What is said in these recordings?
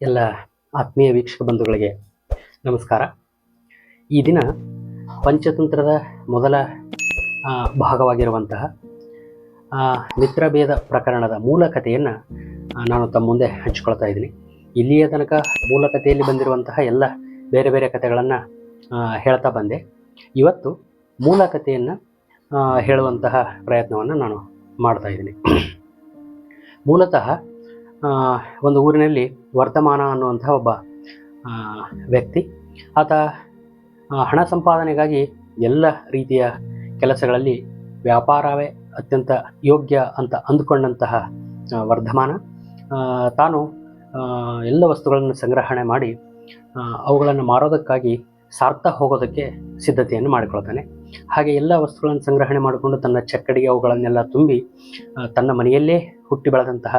ಎಲ್ಲ ಆತ್ಮೀಯ ವೀಕ್ಷಕ ಬಂಧುಗಳಿಗೆ ನಮಸ್ಕಾರ. ಈ ದಿನ ಪಂಚತಂತ್ರದ ಮೊದಲ ಭಾಗವಾಗಿರುವಂತಹ ಮಿತ್ರಭೇದ ಪ್ರಕರಣದ ಮೂಲ ಕಥೆಯನ್ನು ನಾನು ತಮ್ಮ ಮುಂದೆ ಹಂಚಿಕೊಳ್ತಾ ಇದ್ದೀನಿ. ಇಲ್ಲಿಯ ತನಕ ಮೂಲ ಕಥೆಯಲ್ಲಿ ಬಂದಿರುವಂತಹ ಎಲ್ಲ ಬೇರೆ ಬೇರೆ ಕಥೆಗಳನ್ನು ಹೇಳ್ತಾ ಬಂದೆ. ಇವತ್ತು ಮೂಲ ಕಥೆಯನ್ನು ಹೇಳುವಂತಹ ಪ್ರಯತ್ನವನ್ನು ನಾನು ಮಾಡ್ತಾ ಇದ್ದೀನಿ. ಮೂಲತಃ ಒಂದು ಊರಿನಲ್ಲಿ ವರ್ಧಮಾನ ಅನ್ನುವಂಥ ಒಬ್ಬ ವ್ಯಕ್ತಿ, ಆತ ಹಣ ಸಂಪಾದನೆಗಾಗಿ ಎಲ್ಲ ರೀತಿಯ ಕೆಲಸಗಳಲ್ಲಿ ವ್ಯಾಪಾರವೇ ಅತ್ಯಂತ ಯೋಗ್ಯ ಅಂತ ಅಂದುಕೊಂಡಂತಹ ವರ್ಧಮಾನ ತಾನು ಎಲ್ಲ ವಸ್ತುಗಳನ್ನು ಸಂಗ್ರಹಣೆ ಮಾಡಿ ಅವುಗಳನ್ನು ಮಾರೋದಕ್ಕಾಗಿ ಸಾರ್ಥ ಹೋಗೋದಕ್ಕೆ ಸಿದ್ಧತೆಯನ್ನು ಮಾಡಿಕೊಳ್ತಾನೆ. ಹಾಗೆ ಎಲ್ಲ ವಸ್ತುಗಳನ್ನು ಸಂಗ್ರಹಣೆ ಮಾಡಿಕೊಂಡು ತನ್ನ ಚಕ್ಕಡಿಗೆ ಅವುಗಳನ್ನೆಲ್ಲ ತುಂಬಿ ತನ್ನ ಮನೆಯಲ್ಲೇ ಹುಟ್ಟಿ ಬೆಳೆದಂತಹ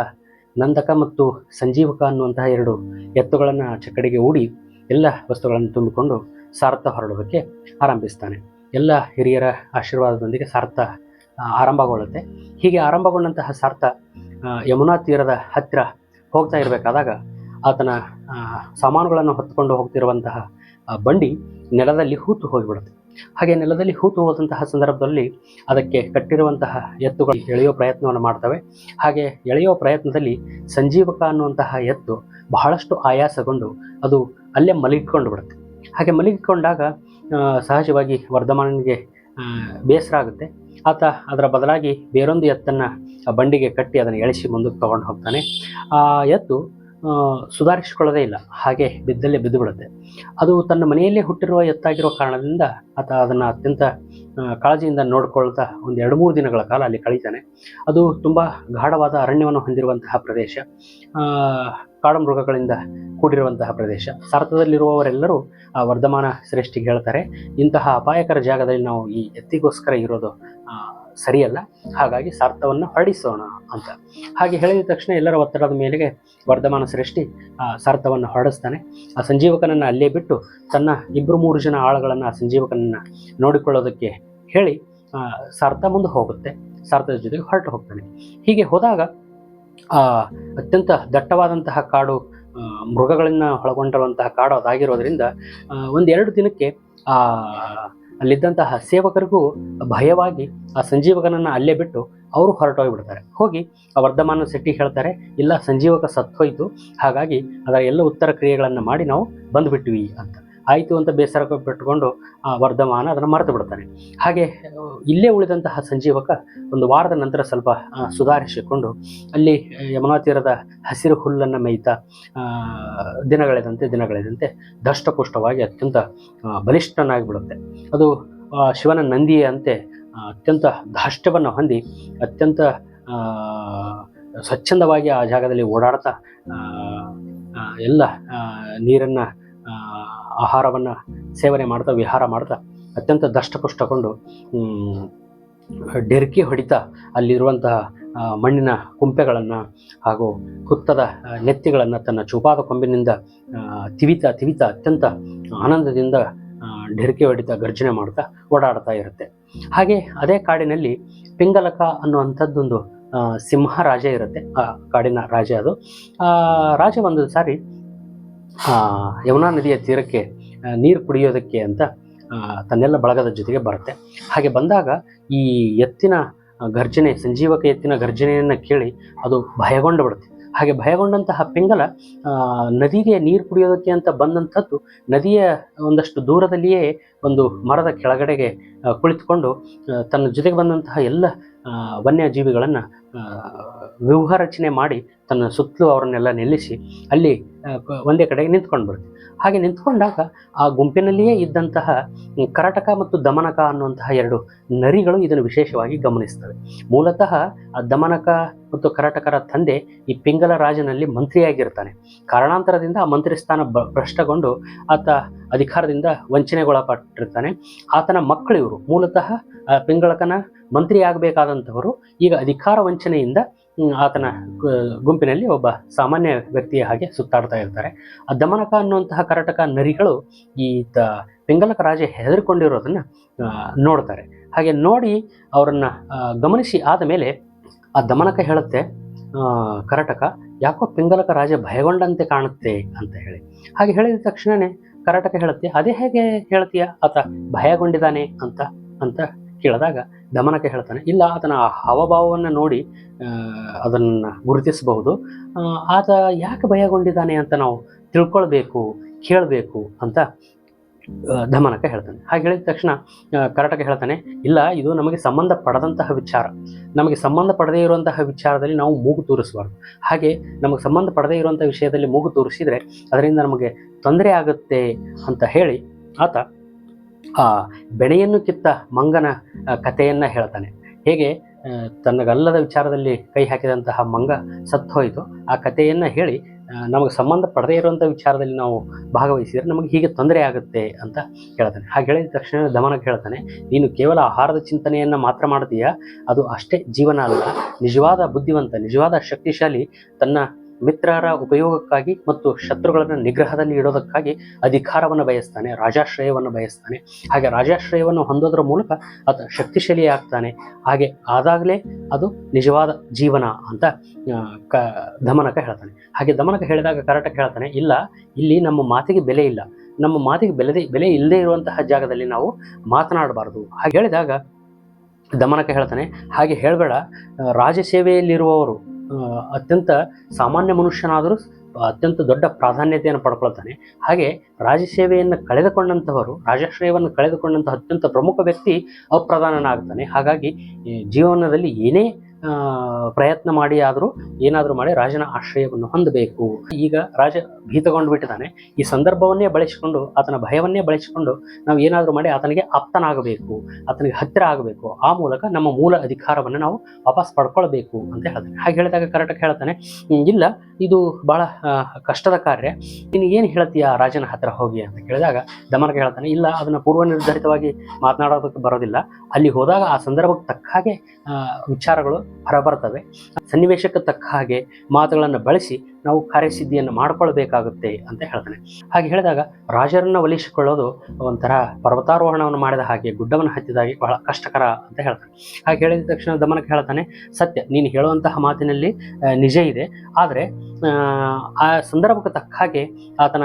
ನಂದಕ ಮತ್ತು ಸಂಜೀವಕ ಅನ್ನುವಂತಹ ಎರಡು ಎತ್ತುಗಳನ್ನು ಚಕ್ಕಡಿಗೆ ಹೂಡಿ ಎಲ್ಲ ವಸ್ತುಗಳನ್ನು ತುಂಬಿಕೊಂಡು ಸಾರ್ಥ ಹೊರಡೋದಕ್ಕೆ ಆರಂಭಿಸ್ತಾನೆ. ಎಲ್ಲ ಹಿರಿಯರ ಆಶೀರ್ವಾದದೊಂದಿಗೆ ಸಾರ್ಥ ಆರಂಭಗೊಳ್ಳುತ್ತೆ. ಹೀಗೆ ಆರಂಭಗೊಂಡಂತಹ ಸಾರ್ಥ ಯಮುನಾ ತೀರದ ಹತ್ತಿರ ಹೋಗ್ತಾ ಇರಬೇಕಾದಾಗ ಆತನ ಸಾಮಾನುಗಳನ್ನು ಹೊತ್ತುಕೊಂಡು ಹೋಗ್ತಿರುವಂತಹ ಬಂಡಿ ನೆಲದಲ್ಲಿ ಹೂತು ಹೋಗಿಬಿಡುತ್ತೆ. ಹಾಗೆ ನೆಲದಲ್ಲಿ ಹೂತು ಹೋದಂತಹ ಸಂದರ್ಭದಲ್ಲಿ ಅದಕ್ಕೆ ಕಟ್ಟಿರುವಂತಹ ಎತ್ತುಗಳು ಎಳೆಯೋ ಪ್ರಯತ್ನವನ್ನು ಮಾಡ್ತವೆ. ಹಾಗೆ ಎಳೆಯೋ ಪ್ರಯತ್ನದಲ್ಲಿ ಸಂಜೀವಕ ಅನ್ನುವಂತಹ ಎತ್ತು ಬಹಳಷ್ಟು ಆಯಾಸಗೊಂಡು ಅದು ಅಲ್ಲೇ ಮಲಗಿಕೊಂಡು ಬಿಡುತ್ತೆ. ಹಾಗೆ ಮಲಗಿಕೊಂಡಾಗ ಸಹಜವಾಗಿ ವರ್ಧಮಾನನಿಗೆ ಬೇಸರ ಆಗುತ್ತೆ. ಆತ ಅದರ ಬದಲಾಗಿ ಬೇರೊಂದು ಎತ್ತನ್ನು ಬಂಡಿಗೆ ಕಟ್ಟಿ ಅದನ್ನು ಎಳಿಸಿ ಮುಂದಕ್ಕೆ ತಗೊಂಡು ಹೋಗ್ತಾನೆ. ಆ ಎತ್ತು ಸುಧಾರಿಸಿಕೊಳ್ಳೋದೇ ಇಲ್ಲ, ಹಾಗೆ ಬಿದ್ದಲ್ಲೇ ಬಿದ್ದು ಬಿಡುತ್ತೆ. ಅದು ತನ್ನ ಮನೆಯಲ್ಲೇ ಹುಟ್ಟಿರುವ ಎತ್ತಾಗಿರೋ ಕಾರಣದಿಂದ ಆತ ಅದನ್ನು ಅತ್ಯಂತ ಕಾಳಜಿಯಿಂದ ನೋಡಿಕೊಳ್ತಾ ಒಂದು 2-3 ದಿನಗಳ ಕಾಲ ಅಲ್ಲಿ ಕಳೀತಾನೆ. ಅದು ತುಂಬ ಗಾಢವಾದ ಅರಣ್ಯವನ್ನು ಹೊಂದಿರುವಂತಹ ಪ್ರದೇಶ, ಕಾಡು ಮೃಗಗಳಿಂದ ಕೂಡಿರುವಂತಹ ಪ್ರದೇಶ. ಸಾರ್ಥದಲ್ಲಿರುವವರೆಲ್ಲರೂ ಆ ವರ್ಧಮಾನ ಶ್ರೇಷ್ಠಿಗೆ ಹೇಳ್ತಾರೆ, ಇಂತಹ ಅಪಾಯಕರ ಜಾಗದಲ್ಲಿ ನಾವು ಈ ಎತ್ತಿಗೋಸ್ಕರ ಇರೋದು ಸರಿಯಲ್ಲ, ಹಾಗಾಗಿ ಸಾರ್ಥವನ್ನು ಹೊರಡಿಸೋಣ ಅಂತ. ಹಾಗೆ ಹೇಳಿದ ತಕ್ಷಣ ಎಲ್ಲರ ಒತ್ತಡದ ಮೇಲೆಗೆ ವರ್ಧಮಾನ ಶ್ರೇಷ್ಠಿ ಸಾರ್ಥವನ್ನು ಹೊರಡಿಸ್ತಾನೆ. ಆ ಸಂಜೀವಕನನ್ನು ಅಲ್ಲೇ ಬಿಟ್ಟು ತನ್ನ 2-3 ಜನ ಆಳುಗಳನ್ನು ಆ ಸಂಜೀವಕನನ್ನು ನೋಡಿಕೊಳ್ಳೋದಕ್ಕೆ ಹೇಳಿ ಸಾರ್ಥ ಮುಂದೆ ಹೋಗುತ್ತೆ. ಸಾರ್ಥದ ಜೊತೆಗೆ ಹೊರಟು ಹೋಗ್ತಾನೆ. ಹೀಗೆ ಹೋದಾಗ ಅತ್ಯಂತ ದಟ್ಟವಾದಂತಹ ಕಾಡು, ಮೃಗಗಳನ್ನು ಒಳಗೊಂಡಿರುವಂತಹ ಕಾಡು ಅದಾಗಿರೋದ್ರಿಂದ 1-2 ದಿನಕ್ಕೆ ಅಲ್ಲಿದ್ದಂತಹ ಸೇವಕರಿಗೂ ಭಯವಾಗಿ ಆ ಸಂಜೀವಕನನ್ನು ಅಲ್ಲೇ ಬಿಟ್ಟು ಅವರು ಹೊರಟೋಗಿಬಿಡ್ತಾರೆ. ಹೋಗಿ ಆ ವರ್ಧಮಾನ ಶೆಟ್ಟಿ ಹೇಳ್ತಾರೆ, ಇಲ್ಲ ಸಂಜೀವಕ ಸತ್ತೋಯ್ತು, ಹಾಗಾಗಿ ಅದರ ಎಲ್ಲ ಉತ್ತರ ಕ್ರಿಯೆಗಳನ್ನು ಮಾಡಿ ನಾವು ಬಂದುಬಿಟ್ವಿ ಅಂತ. ಆಯಿತು ಅಂತ ಬೇಸರ ಬಿಟ್ಟುಕೊಂಡು ವರ್ಧಮಾನ ಅದನ್ನು ಮರೆತು ಬಿಡ್ತಾನೆ. ಹಾಗೆ ಇಲ್ಲೇ ಉಳಿದಂತಹ ಸಂಜೀವಕ 1 ವಾರದ ನಂತರ ಸ್ವಲ್ಪ ಸುಧಾರಿಸಿಕೊಂಡು ಅಲ್ಲಿ ಯಮುನಾ ತೀರದ ಹಸಿರು ಹುಲ್ಲನ್ನು ಮೇಯ್ತಾ ದಿನಗಳೆದಂತೆ ದಷ್ಟಪುಷ್ಟವಾಗಿ ಅತ್ಯಂತ ಬಲಿಷ್ಠನಾಗಿಬಿಡುತ್ತೆ. ಅದು ಶಿವನ ನಂದಿಯೇ ಅಂತೆ ಅತ್ಯಂತ ಧಾಷ್ಟ್ಯವನ್ನು ಹೊಂದಿ ಅತ್ಯಂತ ಸ್ವಚ್ಛಂದವಾಗಿ ಆ ಜಾಗದಲ್ಲಿ ಓಡಾಡ್ತಾ ಎಲ್ಲ ನೀರನ್ನು, ಆಹಾರವನ್ನು ಸೇವನೆ ಮಾಡ್ತಾ ವಿಹಾರ ಮಾಡ್ತಾ ಅತ್ಯಂತ ದಷ್ಟಪುಷ್ಟಗೊಂಡು ಡೆರ್ಕಿ ಹೊಡಿತಾ ಅಲ್ಲಿರುವಂತಹ ಮಣ್ಣಿನ ಕುಂಪೆಗಳನ್ನು ಹಾಗೂ ಹುತ್ತದ ನೆತ್ತಿಗಳನ್ನು ತನ್ನ ಚೂಪಾದ ಕೊಂಬಿನಿಂದ ತಿವಿತಾ ಅತ್ಯಂತ ಆನಂದದಿಂದ ಡೆರ್ಕಿ ಹೊಡಿತಾ ಗರ್ಜನೆ ಮಾಡ್ತಾ ಓಡಾಡ್ತಾ ಇರುತ್ತೆ. ಹಾಗೆ ಅದೇ ಕಾಡಿನಲ್ಲಿ ಪಿಂಗಲಕ ಅನ್ನುವಂಥದ್ದೊಂದು ಸಿಂಹ ರಾಜ ಇರುತ್ತೆ. ಆ ಕಾಡಿನ ರಾಜ ಅದು. ರಾಜ ಒಂದು ಸಾರಿ ಯಮುನಾ ನದಿಯ ತೀರಕ್ಕೆ ನೀರು ಕುಡಿಯೋದಕ್ಕೆ ಅಂತ ತನ್ನೆಲ್ಲ ಬಳಗದ ಜೊತೆಗೆ ಬರುತ್ತೆ. ಹಾಗೆ ಬಂದಾಗ ಈ ಎತ್ತಿನ ಗರ್ಜನೆ, ಸಂಜೀವಕ ಎತ್ತಿನ ಗರ್ಜನೆಯನ್ನು ಕೇಳಿ ಅದು ಭಯಗೊಂಡು ಬಿಡುತ್ತೆ. ಹಾಗೆ ಭಯಗೊಂಡಂತಹ ಪಿಂಗಲ ನದಿಗೆ ನೀರು ಕುಡಿಯೋದಕ್ಕೆ ಅಂತ ಬಂದಂಥದ್ದು ನದಿಯ ಒಂದಷ್ಟು ದೂರದಲ್ಲಿಯೇ ಒಂದು ಮರದ ಕೆಳಗಡೆಗೆ ಕುಳಿತುಕೊಂಡು ತನ್ನ ಜೊತೆಗೆ ಬಂದಂತಹ ಎಲ್ಲ ವನ್ಯಜೀವಿಗಳನ್ನು ವ್ಯೂಹ ರಚನೆ ಮಾಡಿ ತನ್ನ ಸುತ್ತಲೂ ಅವರನ್ನೆಲ್ಲ ನಿಲ್ಲಿಸಿ ಅಲ್ಲಿ ಒಂದೇ ಕಡೆಗೆ ನಿಂತ್ಕೊಂಡು ಬರುತ್ತೆ. ಹಾಗೆ ನಿಂತ್ಕೊಂಡಾಗ ಆ ಗುಂಪಿನಲ್ಲಿಯೇ ಇದ್ದಂತಹ ಕರಟಕ ಮತ್ತು ದಮನಕ ಅನ್ನುವಂತಹ 2 ನರಿಗಳು ಇದನ್ನು ವಿಶೇಷವಾಗಿ ಗಮನಿಸ್ತವೆ. ಮೂಲತಃ ಆ ದಮನಕ ಮತ್ತು ಕರಟಕರ ತಂದೆ ಈ ಪಿಂಗಲ ರಾಜನಲ್ಲಿ ಮಂತ್ರಿಯಾಗಿರ್ತಾನೆ. ಕಾರಣಾಂತರದಿಂದ ಆ ಮಂತ್ರಿ ಸ್ಥಾನ ಭ್ರಷ್ಟಗೊಂಡು ಆತ ಅಧಿಕಾರದಿಂದ ವಂಚನೆಗೊಳಪಟ್ಟಿರ್ತಾನೆ. ಆತನ ಮಕ್ಕಳು ಇವರು. ಮೂಲತಃ ಪಿಂಗಳಕನ ಮಂತ್ರಿ ಆಗಬೇಕಾದಂಥವರು ಈಗ ಅಧಿಕಾರ ವಂಚನೆಯಿಂದ ಆತನ ಗುಂಪಿನಲ್ಲಿ ಒಬ್ಬ ಸಾಮಾನ್ಯ ವ್ಯಕ್ತಿಯ ಹಾಗೆ ಸುತ್ತಾಡ್ತಾ ಇರ್ತಾರೆ. ಆ ದಮನಕ ಅನ್ನುವಂತಹ ಕರಟಕ ನರಿಗಳು ಈ ಪಿಂಗಲಕ ರಾಜ ಹೆದರಿಕೊಂಡಿರೋದನ್ನು ನೋಡ್ತಾರೆ. ಹಾಗೆ ನೋಡಿ ಅವರನ್ನು ಗಮನಿಸಿ ಆದ ಮೇಲೆ ಆ ದಮನಕ ಹೇಳುತ್ತೆ, ಕರಟಕ ಯಾಕೋ ಪಿಂಗಲಕ ರಾಜ ಭಯಗೊಂಡಂತೆ ಕಾಣುತ್ತೆ ಅಂತ ಹೇಳಿ. ಹಾಗೆ ಹೇಳಿದ ತಕ್ಷಣನೇ ಕರಟಕ ಹೇಳುತ್ತೆ, ಅದೇ ಹೇಗೆ ಹೇಳ್ತೀಯ, ಆತ ಭಯಗೊಂಡಿದ್ದಾನೆ ಅಂತ ಅಂತ ಕೇಳಿದಾಗ ದಮನಕ ಹೇಳ್ತಾನೆ, ಇಲ್ಲ, ಆತನ ಹಾವಭಾವವನ್ನು ನೋಡಿ ಅದನ್ನು ಗುರುತಿಸಬಹುದು. ಆತ ಯಾಕೆ ಭಯಗೊಂಡಿದ್ದಾನೆ ಅಂತ ನಾವು ತಿಳ್ಕೊಳ್ಬೇಕು, ಕೇಳಬೇಕು ಅಂತ ದಮನಕ ಹೇಳ್ತಾನೆ. ಹಾಗೆ ಹೇಳಿದ ತಕ್ಷಣ ಕರಟಕ ಹೇಳ್ತಾನೆ, ಇಲ್ಲ, ಇದು ನಮಗೆ ಸಂಬಂಧ ಪಡದಂತಹ ವಿಚಾರ, ನಮಗೆ ಸಂಬಂಧ ಪಡದೇ ಇರುವಂತಹ ವಿಚಾರದಲ್ಲಿ ನಾವು ಮೂಗು ತೂರಿಸಬಾರ್ದು. ಹಾಗೆ ನಮಗೆ ಸಂಬಂಧ ಪಡದೇ ಇರುವಂತಹ ವಿಷಯದಲ್ಲಿ ಮೂಗು ತೂರಿಸಿದ್ರೆ ಅದರಿಂದ ನಮಗೆ ತೊಂದರೆ ಆಗುತ್ತೆ ಅಂತ ಹೇಳಿ ಆತ ಆ ಬೆಣೆಯನ್ನು ಕಿತ್ತ ಮಂಗನ ಕಥೆಯನ್ನು ಹೇಳ್ತಾನೆ. ಹೇಗೆ ತನ್ನಗಲ್ಲದ ವಿಚಾರದಲ್ಲಿ ಕೈ ಹಾಕಿದಂತಹ ಮಂಗ ಸತ್ತು ಹೋಯಿತು, ಆ ಕಥೆಯನ್ನು ಹೇಳಿ ನಮಗೆ ಸಂಬಂಧ ಪಡದೇ ಇರುವಂಥ ವಿಚಾರದಲ್ಲಿ ನಾವು ಭಾಗವಹಿಸಿದರೆ ನಮಗೆ ಹೀಗೆ ತೊಂದರೆ ಆಗುತ್ತೆ ಅಂತ ಹೇಳ್ತಾನೆ. ಹಾಗೆ ಹೇಳಿದ ತಕ್ಷಣ ದಮನಕ್ಕೆ ಹೇಳ್ತಾನೆ, ನೀನು ಕೇವಲ ಆಹಾರದ ಚಿಂತನೆಯನ್ನು ಮಾತ್ರ ಮಾಡ್ತೀಯಾ, ಅದು ಅಷ್ಟೇ ಜೀವನ ಅಲ್ಲ. ನಿಜವಾದ ಬುದ್ಧಿವಂತ, ನಿಜವಾದ ಶಕ್ತಿಶಾಲಿ ತನ್ನ ಮಿತ್ರರ ಉಪಯೋಗಕ್ಕಾಗಿ ಮತ್ತು ಶತ್ರುಗಳನ್ನು ನಿಗ್ರಹದಲ್ಲಿ ಇಡೋದಕ್ಕಾಗಿ ಅಧಿಕಾರವನ್ನು ಬಯಸ್ತಾನೆ, ರಾಜಾಶ್ರಯವನ್ನು ಬಯಸ್ತಾನೆ. ಹಾಗೆ ರಾಜಾಶ್ರಯವನ್ನು ಹೊಂದೋದ್ರ ಮೂಲಕ ಆತ ಶಕ್ತಿಶಾಲಿ ಆಗ್ತಾನೆ. ಹಾಗೆ ಆದಾಗಲೇ ಅದು ನಿಜವಾದ ಜೀವನ ಅಂತ ದಮನಕ ಹೇಳ್ತಾನೆ. ಹಾಗೆ ದಮನಕ ಹೇಳಿದಾಗ ಕರಟಕ ಹೇಳ್ತಾನೆ, ಇಲ್ಲ, ಇಲ್ಲಿ ನಮ್ಮ ಮಾತಿಗೆ ಬೆಲೆ ಇಲ್ಲ, ನಮ್ಮ ಮಾತಿಗೆ ಬೆಲೆ ಇಲ್ಲದೆ ಇರುವಂತಹ ಜಾಗದಲ್ಲಿ ನಾವು ಮಾತನಾಡಬಾರ್ದು. ಹಾಗೆ ಹೇಳಿದಾಗ ದಮನಕ ಹೇಳ್ತಾನೆ, ಹಾಗೆ ಹೇಳಬೇಡ, ರಾಜಸೇವೆಯಲ್ಲಿರುವವರು ಅತ್ಯಂತ ಸಾಮಾನ್ಯ ಮನುಷ್ಯನಾದರೂ ಅತ್ಯಂತ ದೊಡ್ಡ ಪ್ರಾಧಾನ್ಯತೆಯನ್ನು ಪಡ್ಕೊಳ್ತಾನೆ. ಹಾಗೆ ರಾಜಸೇವೆಯನ್ನು ಕಳೆದುಕೊಂಡಂಥವರು, ರಾಜಾಶ್ರಯವನ್ನು ಕಳೆದುಕೊಂಡಂತಹ ಅತ್ಯಂತ ಪ್ರಮುಖ ವ್ಯಕ್ತಿ ಅಪ್ರಧಾನನಾಗ್ತಾನೆ. ಹಾಗಾಗಿ ಜೀವನದಲ್ಲಿ ಏನೇ ಪ್ರಯತ್ನ ಮಾಡಿ ಏನಾದರೂ ಮಾಡಿ ರಾಜನ ಆಶ್ರಯವನ್ನು ಹೊಂದಬೇಕು. ಈಗ ರಾಜ ಭೀತಗೊಂಡು ಬಿಟ್ಟಿದ್ದಾನೆ. ಈ ಸಂದರ್ಭವನ್ನೇ ಬಳಸಿಕೊಂಡು, ಆತನ ಭಯವನ್ನೇ ಬಳಸಿಕೊಂಡು ನಾವು ಏನಾದರೂ ಮಾಡಿ ಆತನಿಗೆ ಆಪ್ತನಾಗಬೇಕು, ಆತನಿಗೆ ಹತ್ತಿರ ಆಗಬೇಕು. ಆ ಮೂಲಕ ನಮ್ಮ ಮೂಲ ಅಧಿಕಾರವನ್ನು ನಾವು ವಾಪಸ್ ಪಡ್ಕೊಳ್ಬೇಕು ಅಂತ ಹೇಳ್ತಾನೆ. ಹಾಗೆ ಹೇಳಿದಾಗ ಕರಟಕ ಹೇಳ್ತಾನೆ, ಇಲ್ಲ, ಇದು ಬಹಳ ಕಷ್ಟದ ಕಾರ್ಯ, ನೀನು ಏನು ಹೇಳ್ತೀಯ ರಾಜನ ಹತ್ತಿರ ಹೋಗಿ ಅಂತ ಕೇಳಿದಾಗ ದಮನಕ ಹೇಳ್ತಾನೆ, ಇಲ್ಲ, ಅದನ್ನು ಪೂರ್ವ ನಿರ್ಧರಿತವಾಗಿ ಮಾತನಾಡೋದಕ್ಕೆ ಬರೋದಿಲ್ಲ. ಅಲ್ಲಿ ಹೋದಾಗ ಆ ಸಂದರ್ಭಕ್ಕೆ ತಕ್ಕ ಹಾಗೆ ವಿಚಾರಗಳು ಹೊರಬರ್ತವೆ. ಸನ್ನಿವೇಶಕ್ಕೆ ತಕ್ಕ ಹಾಗೆ ಮಾತುಗಳನ್ನು ಬಳಸಿ ನಾವು ಕಾರ್ಯಸಿದ್ಧಿಯನ್ನು ಮಾಡ್ಕೊಳ್ಬೇಕಾಗುತ್ತೆ ಅಂತ ಹೇಳ್ತಾನೆ. ಹಾಗೆ ಹೇಳಿದಾಗ ರಾಜರನ್ನು ಒಲಿಸಿಕೊಳ್ಳೋದು ಒಂಥರ ಪರ್ವತಾರೋಹಣವನ್ನು ಮಾಡಿದ ಹಾಗೆ, ಗುಡ್ಡವನ್ನು ಹತ್ತಿದಾಗೆ ಬಹಳ ಕಷ್ಟಕರ ಅಂತ ಹೇಳ್ತಾನೆ. ಹಾಗೆ ಹೇಳಿದ ತಕ್ಷಣ ದಮನಕ್ಕೆ ಹೇಳ್ತಾನೆ, ಸತ್ಯ, ನೀನು ಹೇಳುವಂತಹ ಮಾತಿನಲ್ಲಿ ನಿಜ ಇದೆ. ಆದರೆ ಆ ಸಂದರ್ಭಕ್ಕೆ ತಕ್ಕ ಹಾಗೆ ಆತನ